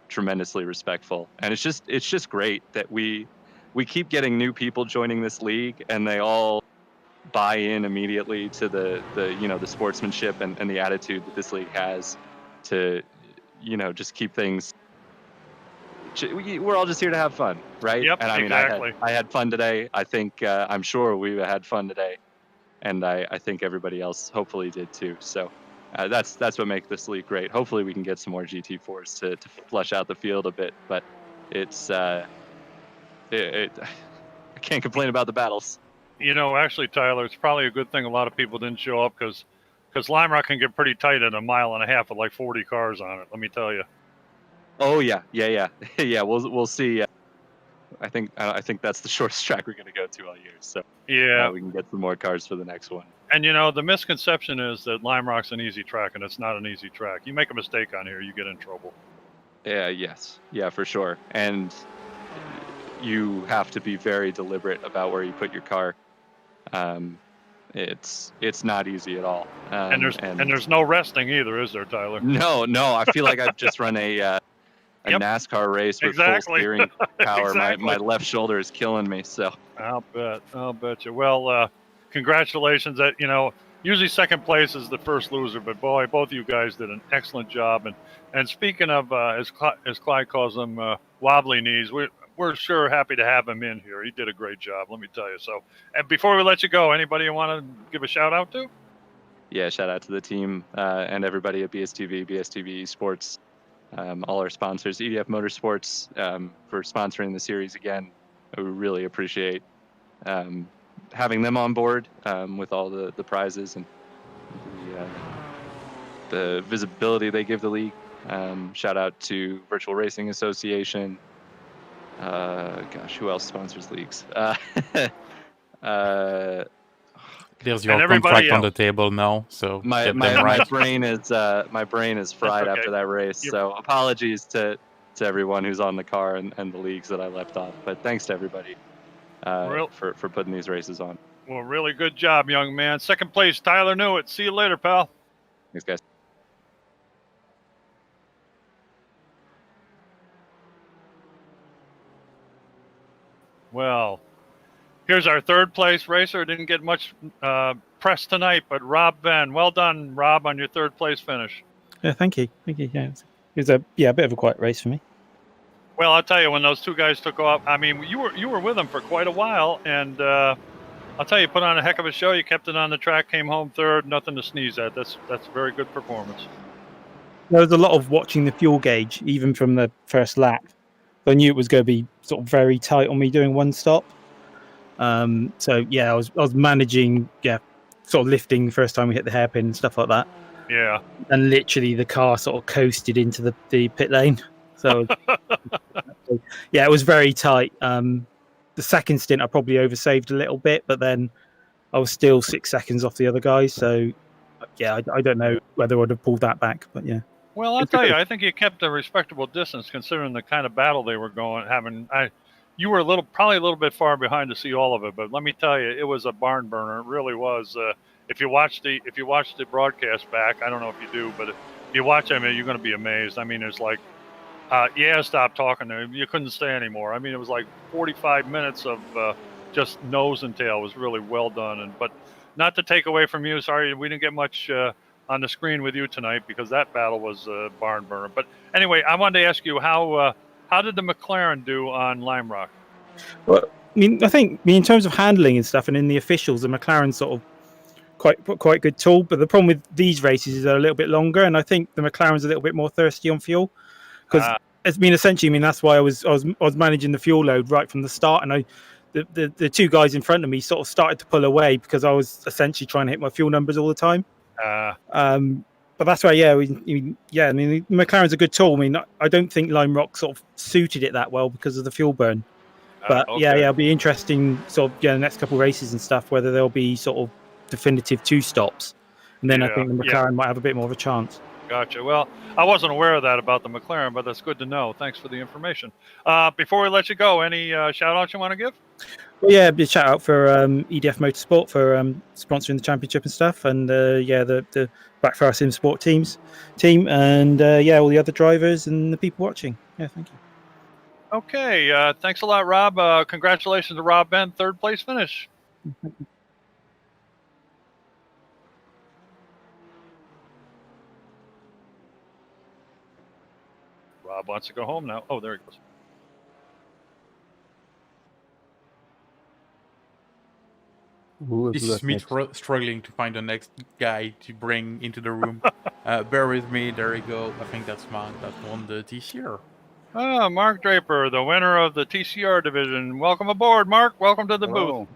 tremendously respectful, and it's just great that we keep getting new people joining this league, and they all buy in immediately to the sportsmanship and the attitude that this league has to just keep things. We're all just here to have fun, right? Yep, and I mean, exactly. I had fun today. I think I'm sure we had fun today, and I think everybody else hopefully did too. So that's what makes this league great. Hopefully we can get some more GT4s to flush out the field a bit, but it's I can't complain about the battles. Actually, Tyler, it's probably a good thing a lot of people didn't show up because Lime Rock can get pretty tight at 1.5 miles with like 40 cars on it. Let me tell you. Oh yeah. We'll see. I think that's the shortest track we're going to go to all year. So yeah, we can get some more cars for the next one. And the misconception is that Lime Rock's an easy track, and it's not an easy track. You make a mistake on here, you get in trouble. Yeah, for sure. And you have to be very deliberate about where you put your car. It's not easy at all. And there's no resting either, is there, Tyler? No. I feel like I've just run a NASCAR race with full steering power. Exactly. My left shoulder is killing me. So I'll bet you. Well, congratulations. That usually second place is the first loser, but boy, both of you guys did an excellent job. And speaking of, as Clyde calls them, wobbly knees, we're sure happy to have him in here. He did a great job, let me tell you. So, and before we let you go, anybody you want to give a shout out to? Yeah, shout out to the team and everybody at BSTV Esports, all our sponsors, EDF Motorsports, for sponsoring the series again. We really appreciate having them on board with all the prizes and the visibility they give the league. Shout out to Virtual Racing Association. Who else sponsors leagues? There's your contract on the table now, so my brain is fried after that race. So apologies to everyone who's on the car and the leagues that I left off. But thanks to everybody for putting these races on. Well, really good job, young man. Second place, Tyler Newitt. See you later, pal. Thanks, guys. Well, here's our third place racer. Didn't get much press tonight, but Rob Venn. Well done, Rob, on your third place finish. Yeah, thank you. Yeah, it was a bit of a quiet race for me. Well, I'll tell you, when those two guys took off, I mean, you were with them for quite a while, and I'll tell you, put on a heck of a show. You kept it on the track, came home third, nothing to sneeze at. That's a very good performance. There was a lot of watching the fuel gauge, even from the first lap. I knew it was going to be sort of very tight on me doing one stop. So yeah, I was managing, sort of lifting the first time we hit the hairpin and stuff like that. Yeah. And literally the car sort of coasted into the pit lane. So yeah, it was very tight. The second stint I probably oversaved a little bit, but then I was still 6 seconds off the other guys. So yeah, I don't know whether I would have pulled that back, but yeah. Well, I'll tell you, I think you kept a respectable distance considering the kind of battle they were having. You were probably a little bit far behind to see all of it, but let me tell you, it was a barn burner. It really was. If you watch the broadcast back, I don't know if you do, but if you watch it, I mean, you're going to be amazed. I mean, it's like, stop talking to him. You couldn't stay anymore. I mean, it was like 45 minutes of just nose and tail. It was really well done. But not to take away from you, sorry, we didn't get much on the screen with you tonight because that battle was barn burner. But anyway, I wanted to ask you how did the McLaren do on Lime Rock? Well, I think in terms of handling and stuff, and in the officials, the McLaren's sort of quite good tool. But the problem with these races is they're a little bit longer, and I think the McLaren's a little bit more thirsty on fuel because essentially, that's why I was managing the fuel load right from the start, and the two guys in front of me sort of started to pull away because I was essentially trying to hit my fuel numbers all the time. But that's why, the McLaren's a good tool. I mean, I don't think Lime Rock sort of suited it that well because of the fuel burn. But it'll be interesting sort of the next couple of races and stuff, whether there'll be sort of definitive 2 stops. And then I think the McLaren might have a bit more of a chance. gotcha. Well, I wasn't aware of that about the McLaren, but that's good to know. Thanks for the information. Before we let you go, any shout-outs you want to give? Well, yeah, big shout out for EDF Motorsport for sponsoring the championship and stuff, and the Backfire Simsport team, and all the other drivers and the people watching. Yeah, thank you. Okay, thanks a lot, Rob. Congratulations to Rob Ben, third place finish. Rob wants to go home now. Oh, there he goes. This is me struggling to find the next guy to bring into the room. Bear with me. There you go. I think that's Mark that won the TCR. Ah, Mark Draper, the winner of the TCR division. Welcome aboard, Mark. Welcome to the booth.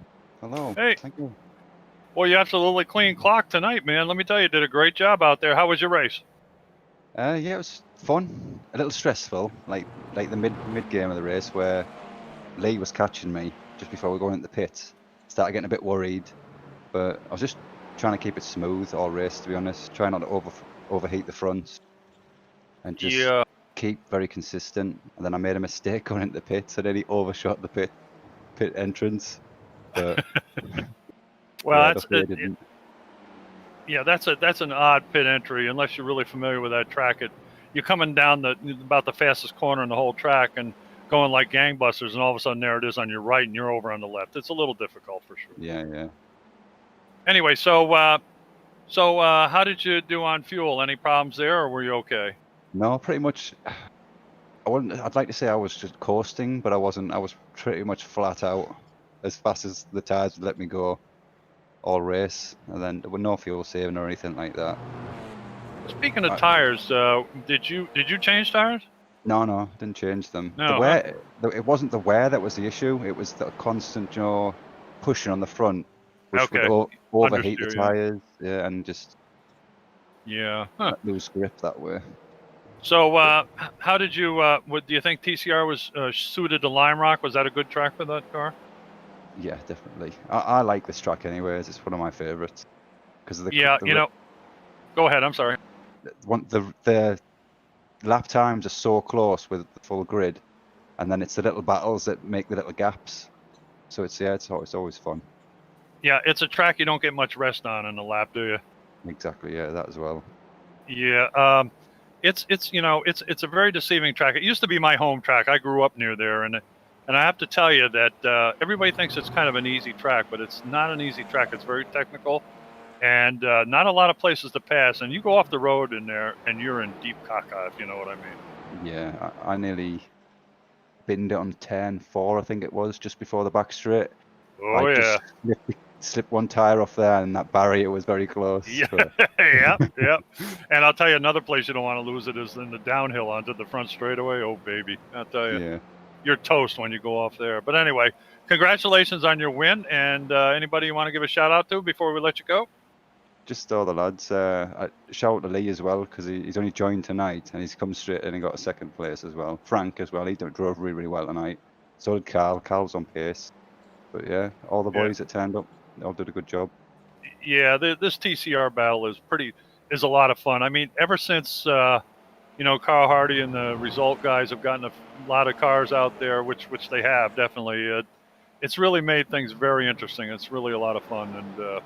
Hello. Hey. Thank you. Well, you absolutely clean clock tonight, man. Let me tell you, did a great job out there. How was your race? Yeah, it was fun. A little stressful, like the mid game of the race where Lee was catching me just before we were going into the pits. Started getting a bit worried, but I was just trying to keep it smooth all race, to be honest. Try not to overheat the fronts and just keep very consistent. And then I made a mistake going into the pits. I nearly overshot the pit entrance. But well, that's an odd pit entry unless you're really familiar with that track. You're coming down about the fastest corner in the whole track and going like gangbusters, and all of a sudden there it is on your right and you're over on the left. It's a little difficult for sure. Yeah. Anyway, so how did you do on fuel? Any problems there, or were you okay? No, pretty much. I'd like to say I was just coasting, but I wasn't. I was pretty much flat out as fast as the tires would let me go all race, and then there were no fuel saving or anything like that. Speaking of tires, did you change tires? No, didn't change them. No, it wasn't the wear that was the issue. It was the constant, pushing on the front, which would overheat the tires, and just lose grip that way. So, how did you? Do you think TCR was suited to Lime Rock? Was that a good track for that car? Yeah, definitely. I like this track anyways. It's one of my favorites because of the Go ahead. I'm sorry. The lap times are so close with the full grid, and then it's the little battles that make the little gaps. So it's always fun. Yeah, it's a track you don't get much rest on in the lap, do you? Exactly. Yeah, that as well. Yeah. It's a very deceiving track. It used to be my home track. I grew up near there, and I have to tell you that everybody thinks it's kind of an easy track, but it's not an easy track. It's very technical, and not a lot of places to pass. And you go off the road in there, and you're in deep caca, if you know what I mean. Yeah, I nearly binned it on 10-4, I think it was, just before the back straight. Oh, just slipped one tire off there, and that barrier was very close. Yeah, yeah. And I'll tell you, another place you don't want to lose it is in the downhill onto the front straightaway. Oh, baby, I'll tell you, you're toast when you go off there. But anyway, congratulations on your win. And anybody you want to give a shout out to before we let you go? Just all the lads. I shout out to Lee as well, because he's only joined tonight, and he's come straight in and got a second place as well. Frank as well. He drove really, really well tonight. So did Carl. Carl's on pace. But yeah, all the boys that turned up, they all did a good job. Yeah, this TCR battle is a lot of fun. I mean, ever since Carl Hardy and the Result guys have gotten a lot of cars out there, which they have definitely. It's really made things very interesting. It's really a lot of fun, and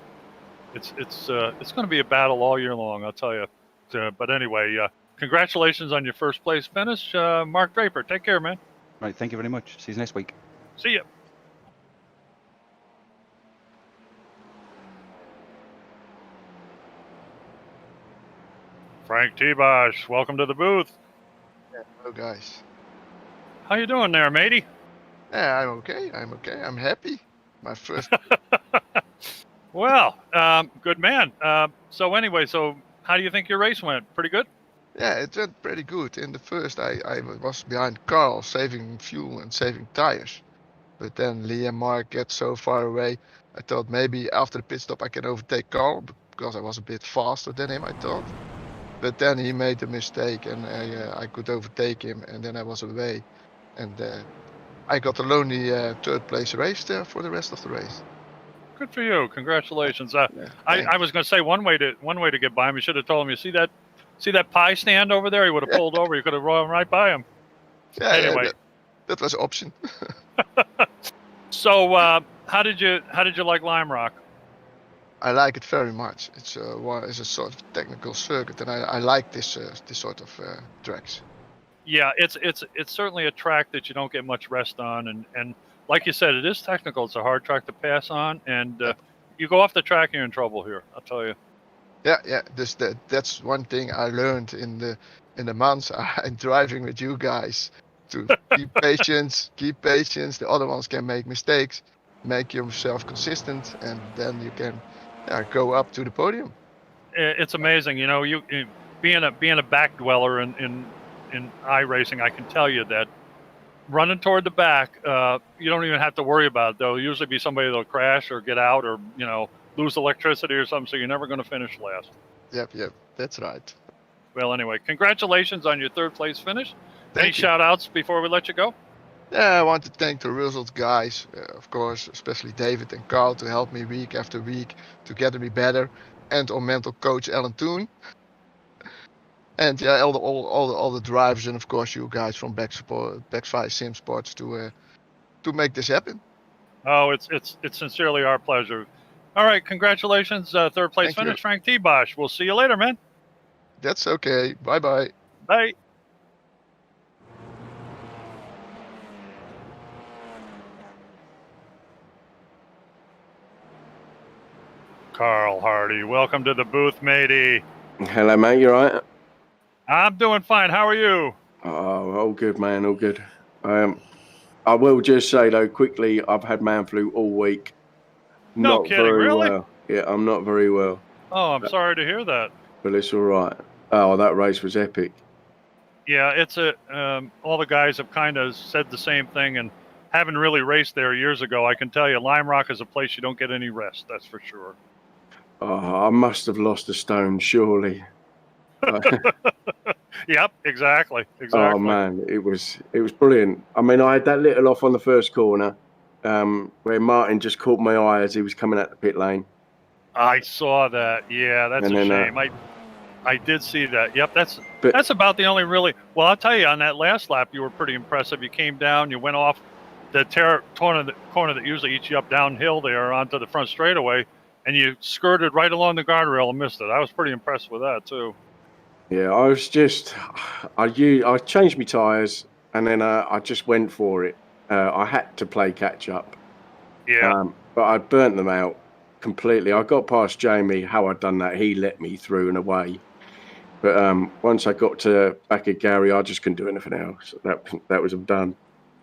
it's going to be a battle all year long, I'll tell you. But anyway, congratulations on your first place finish, Mark Draper. Take care, man. Right, thank you very much. See you next week. See ya. Frank T-Bosh, welcome to the booth. Yeah, hello guys. How you doing there, matey? Yeah, I'm okay. I'm happy. My first. Well, good man. So anyway, how do you think your race went? Pretty good? Yeah, it went pretty good. In the first, I was behind Carl, saving fuel and saving tires. But then Lee and Mark get so far away, I thought maybe after the pit stop I can overtake Carl, because I was a bit faster than him, I thought. But then he made a mistake, and I could overtake him, and then I was away. And I got a lonely third place race there for the rest of the race. Good for you. Congratulations. I was going to say one way to get by him, you should have told him, you see See that pie stand over there? He would have pulled over. You could have run right by him. Yeah, Anyway. that was an option. So, how did you like Lime Rock? I like it very much. It's a sort of technical circuit, and I like this sort of tracks. Yeah, it's certainly a track that you don't get much rest on, and like you said, it is technical. It's a hard track to pass on, and you go off the track, you're in trouble here. I'll tell you. Yeah. That's one thing I learned in the months I'm driving with you guys. To keep patience. The other ones can make mistakes. Make yourself consistent, and then you can go up to the podium. It's amazing, you know. You being a back dweller in iRacing, I can tell you that running toward the back, you don't even have to worry about it. There'll usually be somebody that'll crash or get out or lose electricity or something. So you're never going to finish last. Yep, that's right. Well, anyway, congratulations on your third place finish. Any Thank you. shout outs before we let you go? Yeah, I want to thank the result guys, of course, especially David and Carl, to help me week after week to get me better, and our mental coach Alan Toon, and all the drivers, and of course you guys from Backfire Simsport to make this happen. Oh, it's sincerely our pleasure. All right, congratulations, third place Thank you. finish, Frank T. Bosch. We'll see you later, man. That's okay. Bye bye. Bye. Carl Hardy, welcome to the booth, matey. Hello, mate. You all right? I'm doing fine. How are you? Oh, all good, man. All good. I will just say, though, quickly, I've had man flu all week. No Not kidding, very really? well. Yeah, I'm not very well, Oh, I'm sorry to hear that. but it's all right. Oh, that race was epic. Yeah, it's all the guys have kind of said the same thing, and having really raced there years ago, I can tell you, Lime Rock is a place you don't get any rest. That's for sure. Oh, I must have lost a stone, surely. Yep, exactly. Oh man, it was brilliant. I mean, I had that little off on the first corner, where Martin just caught my eye as he was coming out the pit lane. I saw that. Yeah, that's And a then, shame. I did see that. Yep, that's about the only really. Well, I'll tell you, on that last lap, you were pretty impressive. You came down, you went off the corner that usually eats you up downhill there onto the front straightaway, and you skirted right along the guardrail and missed it. I was pretty impressed with that too. Yeah, I was just, I changed my tyres and then I just went for it. I had to play catch up. Yeah. But I burnt them out completely. I got past Jamie, how I'd done that. He let me through and away. But once I got to back at Gary, I just couldn't do anything else. That was done.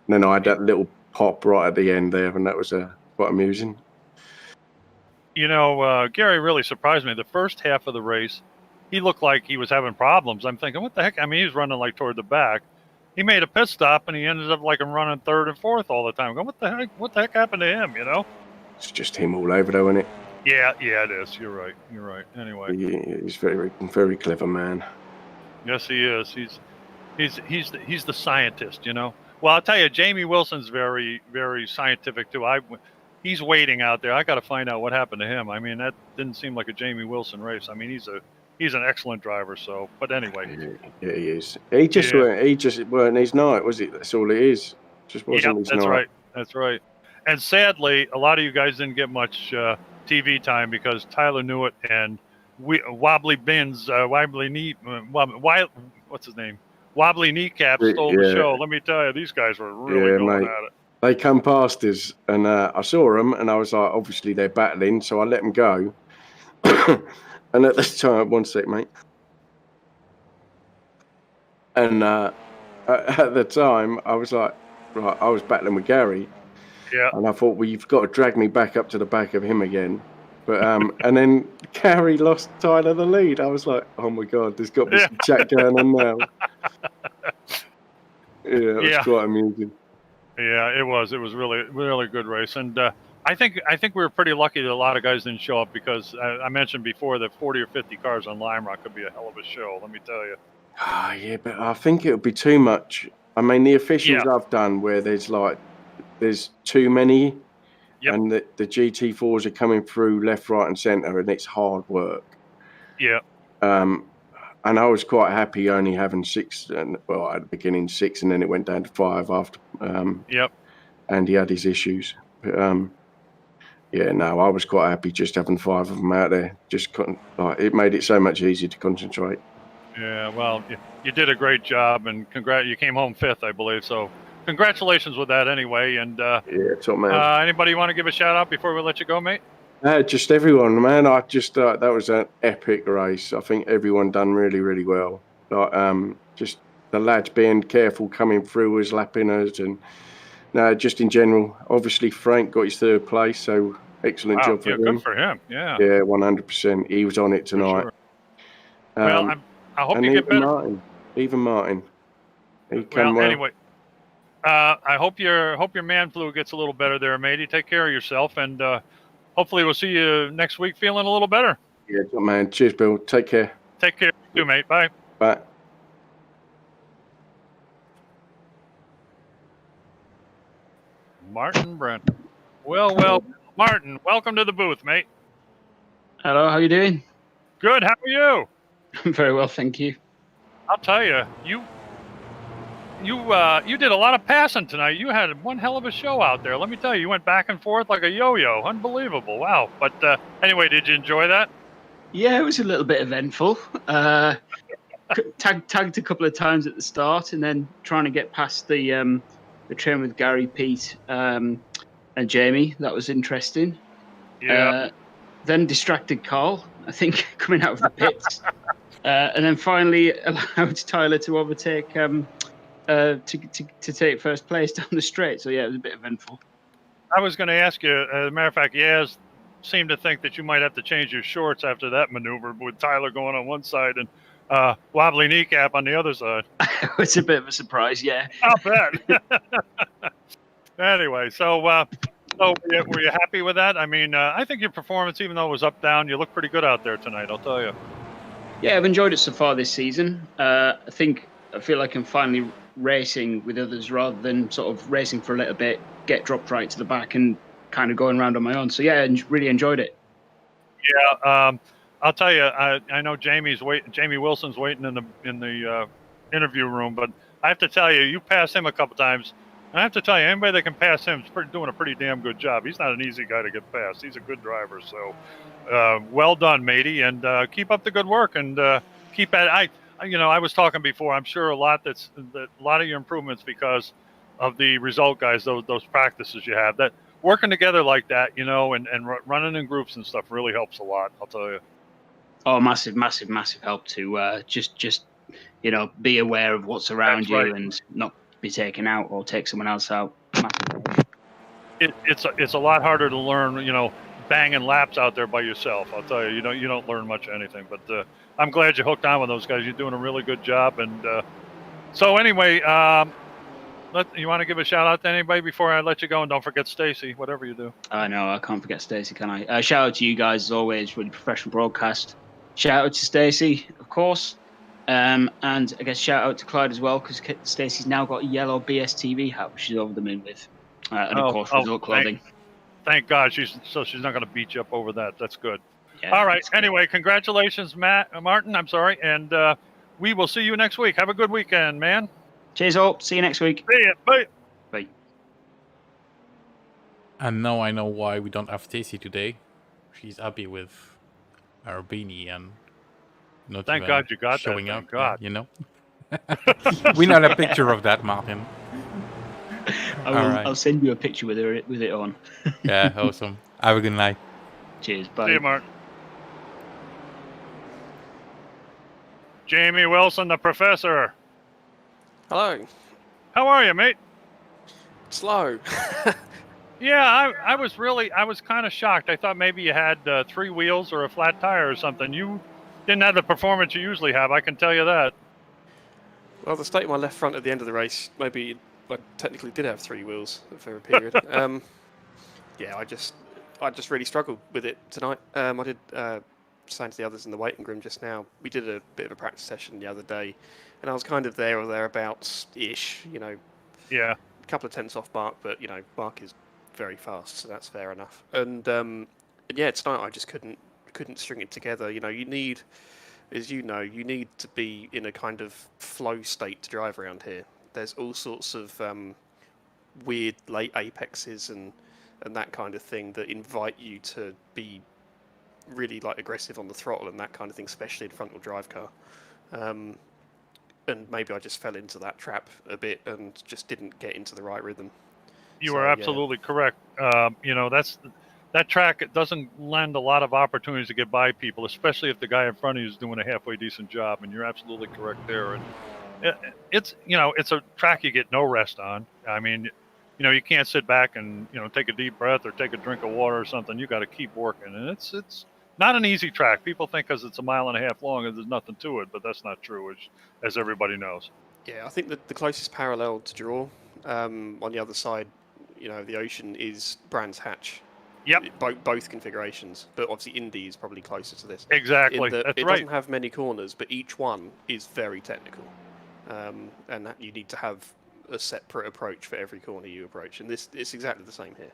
And then I had that little pop right at the end there, and that was quite amusing. You know, Gary really surprised me. The first half of the race, he looked like he was having problems. I'm thinking, what the heck? I mean, he was running like toward the back. He made a pit stop, and he ended up like running third and fourth all the time. I'm going, what the heck happened to him, you know? It's just him all over, though, isn't it? Yeah, it is. You're right. Anyway. Yeah, he's very, very clever man. Yes, he is. He's the scientist, you know. Well, I'll tell you, Jamie Wilson's very, very scientific too. He's waiting out there. I got to find out what happened to him. I mean, that didn't seem like a Jamie Wilson race. I mean, he's an excellent driver. So, but anyway. Yeah, he is. He just weren't his night, was it? That's all it is. Just wasn't his that's night. right. That's right. And sadly, a lot of you guys didn't get much TV time because Tyler Newitt and Wobbly Bins, what's his name? Wobbly Kneecap stole the show. Let me tell you, these guys were really going at it. They come past us, and I saw them, and I was like, obviously they're battling, so I let them go. And at this time, one sec, mate. And at the time, I was like, right, I was battling with Gary. Yeah. And I thought, well, you've got to drag me back up to the back of him again. But and then Gary lost Tyler the lead. I was like, oh my God, there's got to be some chat going on now. Yeah, it was quite amusing. Yeah, it was. It was really, really good race. And I think we were pretty lucky that a lot of guys didn't show up because I mentioned before that 40 or 50 cars on Lime Rock could be a hell of a show, let me tell you. Yeah, but I think it would be too much. I mean, the officials I've done where there's too many, and the GT4s are coming through left, right, and centre, and it's hard work. Yeah. and I was quite happy only having 6, and well, at the beginning 6, and then it went down to 5 after. Yep. And he had his issues. But, yeah, no, I was quite happy just having 5 of them out there. Just it made it so much easier to concentrate. Yeah, well, you did a great job, and you came home 5th, I believe. So, congratulations with that, anyway. And yeah, top man. Anybody want to give a shout out before we let you go, mate? Just everyone, man. I just that was an epic race. I think everyone done really, really well. Like, just the lads being careful coming through as lapping us, and no, just in general. Obviously, Frank got his 3rd place, so excellent job for him. Good for him. Yeah. Yeah, 100%. He was on it tonight. Sure. Well, I hope you get better. Even Martin. He come well. Anyway, I hope your man flu gets a little better there, matey. Take care of yourself, and hopefully we'll see you next week feeling a little better. Yeah, top man. Cheers, Bill. Take care. Take care, you too, mate. Bye. Bye. Martin Brent. Well, Martin, welcome to the booth, mate. Hello, how you doing? Good. How are you? Very well, thank you. I'll tell you, you did a lot of passing tonight. You had one hell of a show out there. Let me tell you, you went back and forth like a yo-yo. Unbelievable. Wow. But anyway, did you enjoy that? Yeah, it was a little bit eventful. Tagged a couple of times at the start, and then trying to get past the train with Gary, Pete, and Jamie. That was interesting. Yeah. Then distracted Carl, I think, coming out of the pits. And then finally allowed Tyler to overtake to take 1st place down the straight. So yeah, it was a bit eventful. I was going to ask you, as a matter of fact, Yaz seemed to think that you might have to change your shorts after that maneuver with Tyler going on one side and wobbly kneecap on the other side. It's a bit of a surprise, yeah. I'll bet. Anyway, so were you happy with that? I mean, I think your performance, even though it was up down, you look pretty good out there tonight, I'll tell you. Yeah, I've enjoyed it so far this season. I feel like I'm finally racing with others rather than sort of racing for a little bit, get dropped right to the back and kind of going around on my own. So yeah, I really enjoyed it. Yeah, I'll tell you, I know Jamie Wilson's waiting in the interview room, but I have to tell you, you passed him a couple times. And I have to tell you, anybody that can pass him is doing a pretty damn good job. He's not an easy guy to get past. He's a good driver. So, well done, matey, and keep up the good work and keep at it. I was talking before. I'm sure a lot of your improvements because of the result guys. Those practices you have, that working together like that, and running in groups and stuff really helps a lot. I'll tell you. Oh, massive help to just be aware of what's around you and not be taken out or take someone else out. It's a lot harder to learn, banging laps out there by yourself. I'll tell you, you don't learn much of anything. But I'm glad you hooked on with those guys. You're doing a really good job. And so anyway, you want to give a shout out to anybody before I let you go? And don't forget Stacy, whatever you do. No, I can't forget Stacy, can I? Shout out to you guys as always, really professional broadcast. Shout out to Stacy, of course. And I guess shout out to Clyde as well, because Stacey's now got a yellow BSTV hat, which she's over the moon with. And of course, result clothing. Thank God she's not going to beat you up over that. That's good. Yeah, all right. Anyway, congratulations, Martin. I'm sorry. And we will see you next week. Have a good weekend, man. Cheers all. See you next week. See ya. Bye. Bye. And now I know why we don't have Stacey today. She's happy with our beanie and not thank God you got showing that. up. God. We need a picture of that, Martin. I'll send you a picture with it on. Yeah, awesome. Have a good night. Cheers. Bye. See you, Mark. Jamie Wilson, the professor. Hello. How are you, mate? Slow. Yeah, I was kind of shocked. I thought maybe you had 3 wheels or a flat tire or something. You didn't have the performance you usually have, I can tell you that. Well, the state of my left front at the end of the race, maybe I technically did have 3 wheels for a period. Yeah, I just really struggled with it tonight. I did saying to the others in the waiting room just now, we did a bit of a practice session the other day, and I was kind of there or thereabouts-ish, Yeah. A couple of tenths off Mark, but, Mark is very fast, so that's fair enough. And yeah, tonight I just couldn't string it together. You need is, you need to be in a kind of flow state to drive around here. There's all sorts of weird late apexes and that kind of thing that invite you to be really like aggressive on the throttle and that kind of thing, especially in front-wheel drive car. And maybe I just fell into that trap a bit and just didn't get into the right rhythm. You are absolutely correct. That track, it doesn't lend a lot of opportunities to get by people, especially if the guy in front of you is doing a halfway decent job. And you're absolutely correct there. And it's a track you get no rest on. I mean, you can't sit back and take a deep breath or take a drink of water or something. You got to keep working, and it's not an easy track. People think because it's a mile and a half long, there's nothing to it, but that's not true, as everybody knows. Yeah, I think that the closest parallel to draw on the other side, of the ocean is Brands Hatch. Yep. Both configurations, but obviously Indy is probably closer to this. Exactly. In that That's it right. doesn't have many corners, but each one is very technical, and that you need to have a separate approach for every corner you approach, and it's exactly the same here.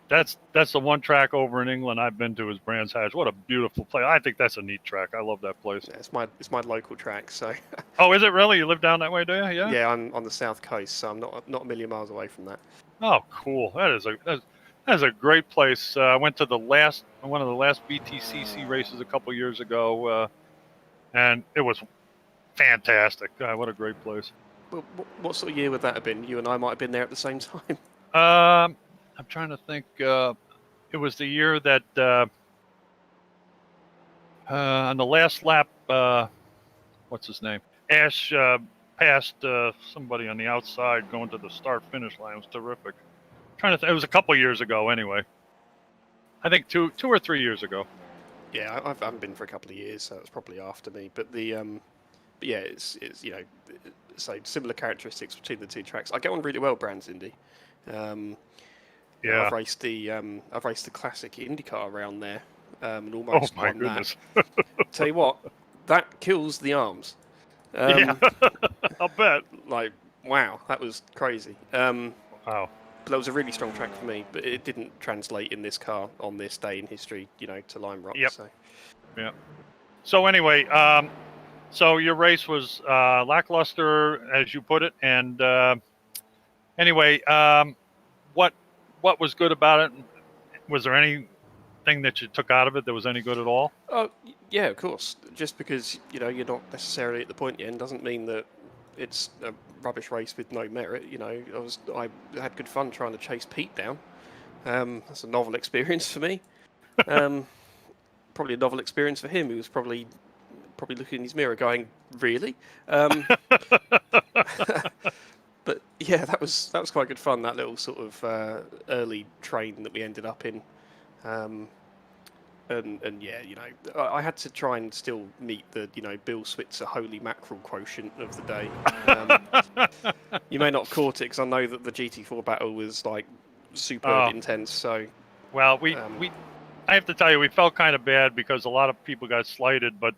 That's the one track over in England I've been to is Brands Hatch. What a beautiful place. I think that's a neat track. I love that place. Yeah, it's my local track. So. Oh, is it really? You live down that way, do you? Yeah. Yeah, I'm on the south coast, so I'm not a million miles away from that. Oh, cool. That is a great place. I went to one of the last BTCC races a couple years ago, and it was fantastic. What a great place. Well, what sort of year would that have been? You and I might have been there at the same time. I'm trying to think. It was the year that on the last lap, what's his name? Ash passed somebody on the outside going to the start-finish line. It was terrific. It was a couple years ago, anyway. I think two or 3 years ago. Yeah, I haven't been for a couple of years, so it's probably after me. But but yeah, it's so similar characteristics between the two tracks. I get on really well, Brands Indy. Yeah. I've raced the classic IndyCar around there, and almost oh my won goodness. that. Tell you what, that kills the arms. Yeah, I'll bet. Like, wow, that was crazy. Wow. But that was a really strong track for me, but it didn't translate in this car on this day in history, to Lime Rock. Yep. So. Yeah. So anyway, so your race was lackluster, as you put it, and anyway, what was good about it? Was there anything that you took out of it that was any good at all? Oh, yeah, of course. Just because you're not necessarily at the point you're in doesn't mean that it's a rubbish race with no merit. I had good fun trying to chase Pete down. That's a novel experience for me. Probably a novel experience for him. He was probably looking in his mirror, going, "Really?" But yeah, that was quite good fun. That little sort of early train that we ended up in, and yeah, I had to try and still meet the Bill Switzer holy mackerel quotient of the day. You may not have caught it because I know that the GT4 battle was like super intense. So, well, I have to tell you, we felt kind of bad because a lot of people got slighted, but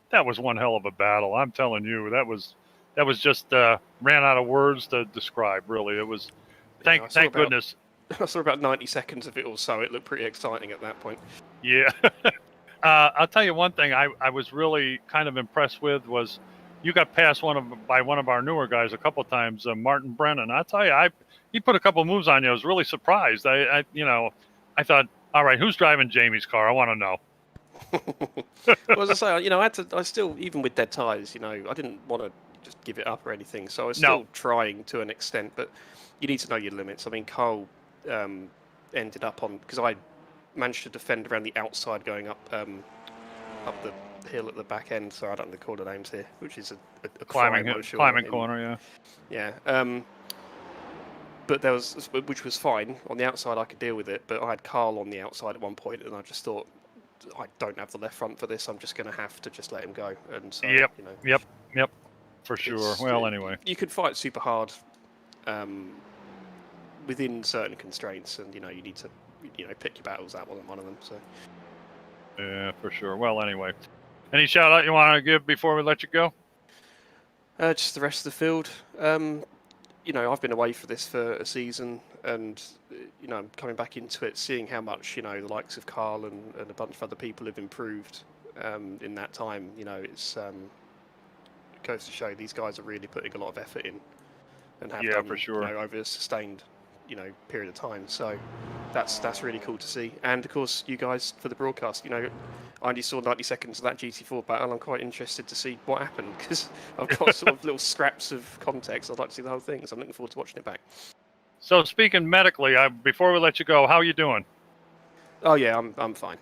that was one hell of a battle. I'm telling you, that was just ran out of words to describe. Really, it was. Thank goodness. I saw about 90 seconds of it or so. It looked pretty exciting at that point. Yeah. I'll tell you one thing I was really kind of impressed with was you got passed by one of our newer guys a couple of times, Martin Brennan. I'll tell you, he put a couple of moves on you. I was really surprised. I thought, all right, who's driving Jamie's car? I want to know. Well, as I say, I still, even with dead tires, I didn't want to just give it up or anything. So I was still trying to an extent, but you need to know your limits. I mean, Carl ended up because I managed to defend around the outside going up the hill at the back end. So I don't know the corner names here, which is a climbing corner, yeah. Yeah. But which was fine on the outside. I could deal with it, but I had Carl on the outside at one point, and I just thought, I don't have the left front for this. I'm just going to have to just let him go. And so, Yep, for sure. Well, anyway, you could fight super hard within certain constraints, and you need to pick your battles. That wasn't one of them. So yeah, for sure. Well, anyway, any shout out you want to give before we let you go? Just the rest of the field. I've been away for this for a season, and I'm coming back into it, seeing how much the likes of Carl and a bunch of other people have improved. in that time. You know, it's goes to show these guys are really putting a lot of effort in, and have Yeah, done, for sure. you know, over a sustained, you know, period of time. So that's really cool to see. And of course, you guys for the broadcast, you know, I only saw 90 seconds of that GT4 battle. I'm quite interested to see what happened because I've got sort of little scraps of context. I'd like to see the whole thing, so I'm looking forward to watching it back. So speaking medically, before we let you go, how are you doing? Oh yeah, I'm fine.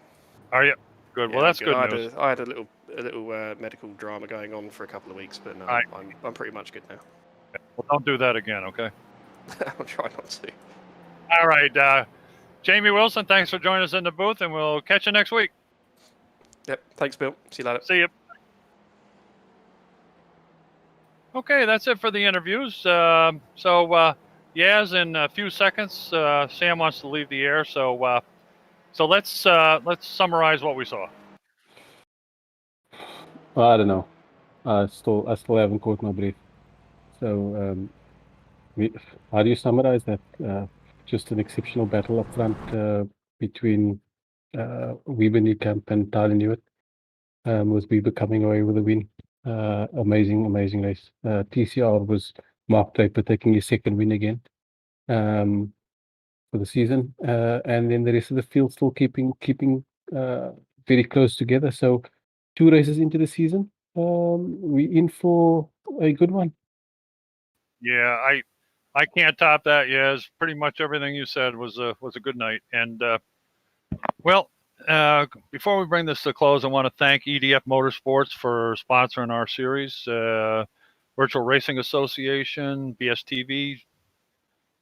Are you? Good. Yeah, Well, that's I'm good news. I had a little medical drama going on for a couple of weeks, but no, I'm pretty much good now. Well, don't do that again, okay? I'll try not to. All right. Jamie Wilson, thanks for joining us in the booth, and we'll catch you next week. Yep. Thanks, Bill. See you later. See you. Okay, that's it for the interviews. Yaz, in a few seconds, Sam wants to leave the air, so let's summarize what we saw. Well, I don't know. I still haven't caught my breath. So, how do you summarize that? Just an exceptional battle up front between Weber Newcamp and Tyler Newitt, with Weber coming away with a win. Amazing race. TCR was Mark Draper taking his second win again for the season, and then the rest of the field still keeping very close together. So 2 races into the season, we're in for a good one. Yeah, I can't top that. Yeah, pretty much everything you said was a good night. And before we bring this to a close, I want to thank EDF Motorsports for sponsoring our series, Virtual Racing Association, BSTV,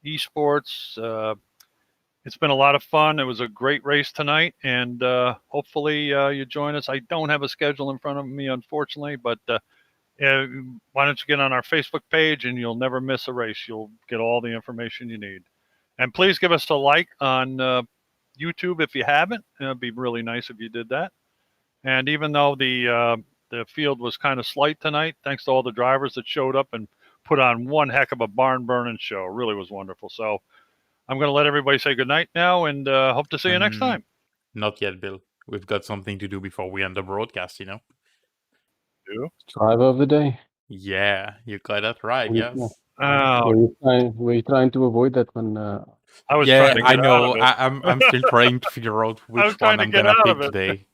Esports. It's been a lot of fun. It was a great race tonight, and hopefully you join us. I don't have a schedule in front of me, unfortunately, but why don't you get on our Facebook page, and you'll never miss a race. You'll get all the information you need. And please give us a like on YouTube if you haven't. It'd be really nice if you did that. And even though the field was kind of slight tonight, thanks to all the drivers that showed up and put on one heck of a barn burning show. It really was wonderful. So I'm going to let everybody say goodnight now, and hope to see you next time. Not yet, Bill. We've got something to do before we end the broadcast, you know? Driver of the day. Yeah, you got that right, Yeah. yes. We're trying to avoid that one. I was trying to get I know. out of it. I'm still trying to figure out which one I'm gonna pick today,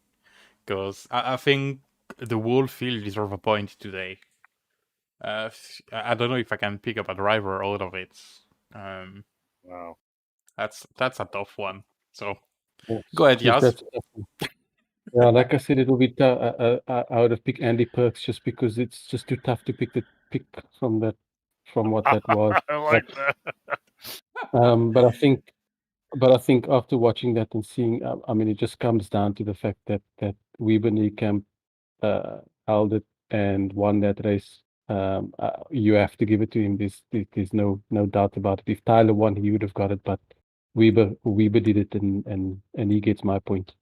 because I think the whole field deserves a point today. I don't know if I can pick up a driver out of it. Wow, that's a tough one. So Yes. go ahead, Yas. Yeah, like I said, it'll be I would have picked Andy Perks just because it's just too tough to pick from what that was. I like that. But I think after watching that and seeing, I mean, it just comes down to the fact that Weber Newcamp held it and won that race. You have to give it to him. There's no doubt about it. If Tyler won, he would have got it, but Weber did it, and he gets my point.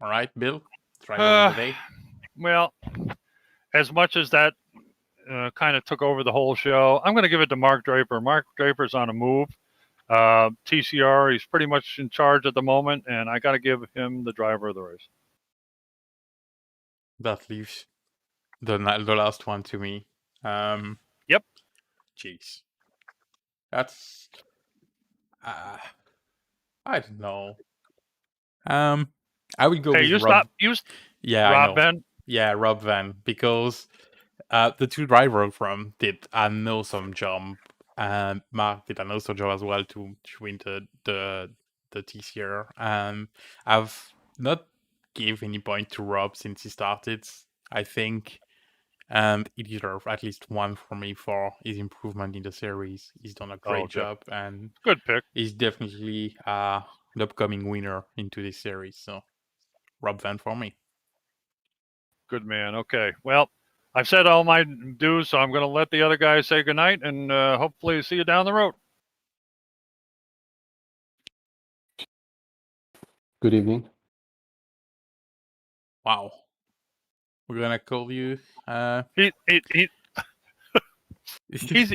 All right, Bill. Driver of the day. Well, as much as that kind of took over the whole show, I'm going to give it to Mark Draper. Mark Draper's on a move. TCR, he's pretty much in charge at the moment, and I got to give him the driver of the race. That leaves the last one to me. Yep. Jeez. That's... I don't know. I would go with Rob. Yeah, Rob I know. Van? Yeah, Rob Van, because the 2 drivers from did an awesome job, and Mark did an awesome job as well to win the TCR. I've not give any point to Rob since he started. I think he deserves at least one for me for his improvement in the series. He's done a great job, and good pick. He's definitely the upcoming winner into this series. So Rob Van for me. Good man. Okay. Well, I've said all my dues, so I'm going to let the other guys say goodnight, and hopefully see you down the road. Good evening. Wow. We're gonna call you. He He's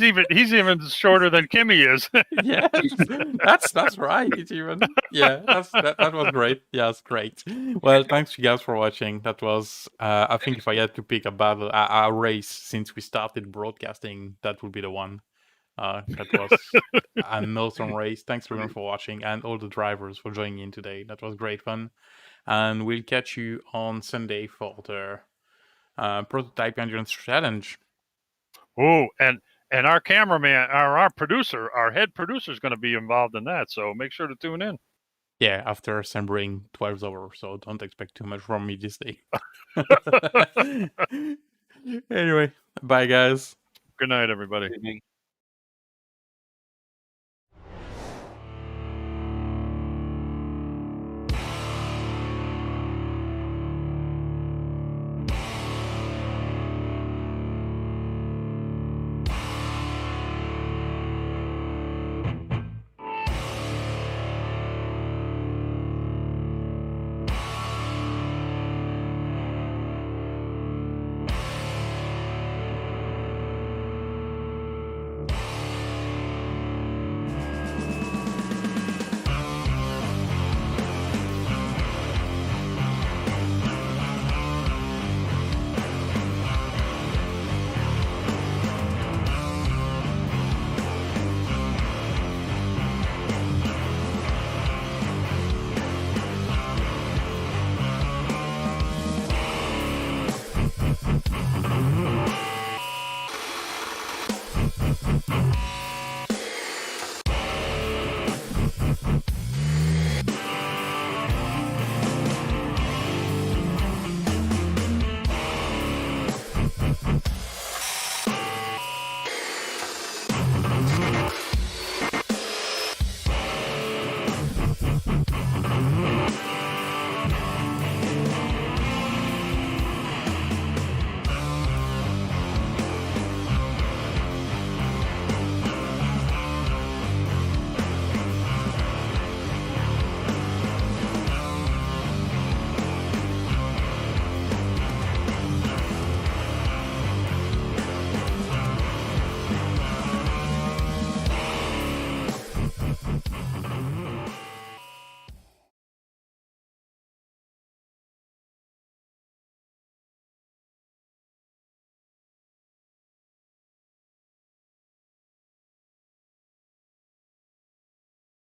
even shorter than Kimmy is. Yes, that's right. It's even that was great. Yes, great. Well, thanks you guys for watching. That was I think if I had to pick a race since we started broadcasting, that would be the one. That was an awesome race. Thanks everyone for watching and all the drivers for joining in today. That was great fun. And we'll catch you on Sunday for the Prototype Endurance Challenge. Oh, and our cameraman, our producer, our head producer is going to be involved in that. So make sure to tune in. Yeah, after assembling 12 over, so don't expect too much from me this day. Anyway, bye guys. Good night, everybody. Good evening.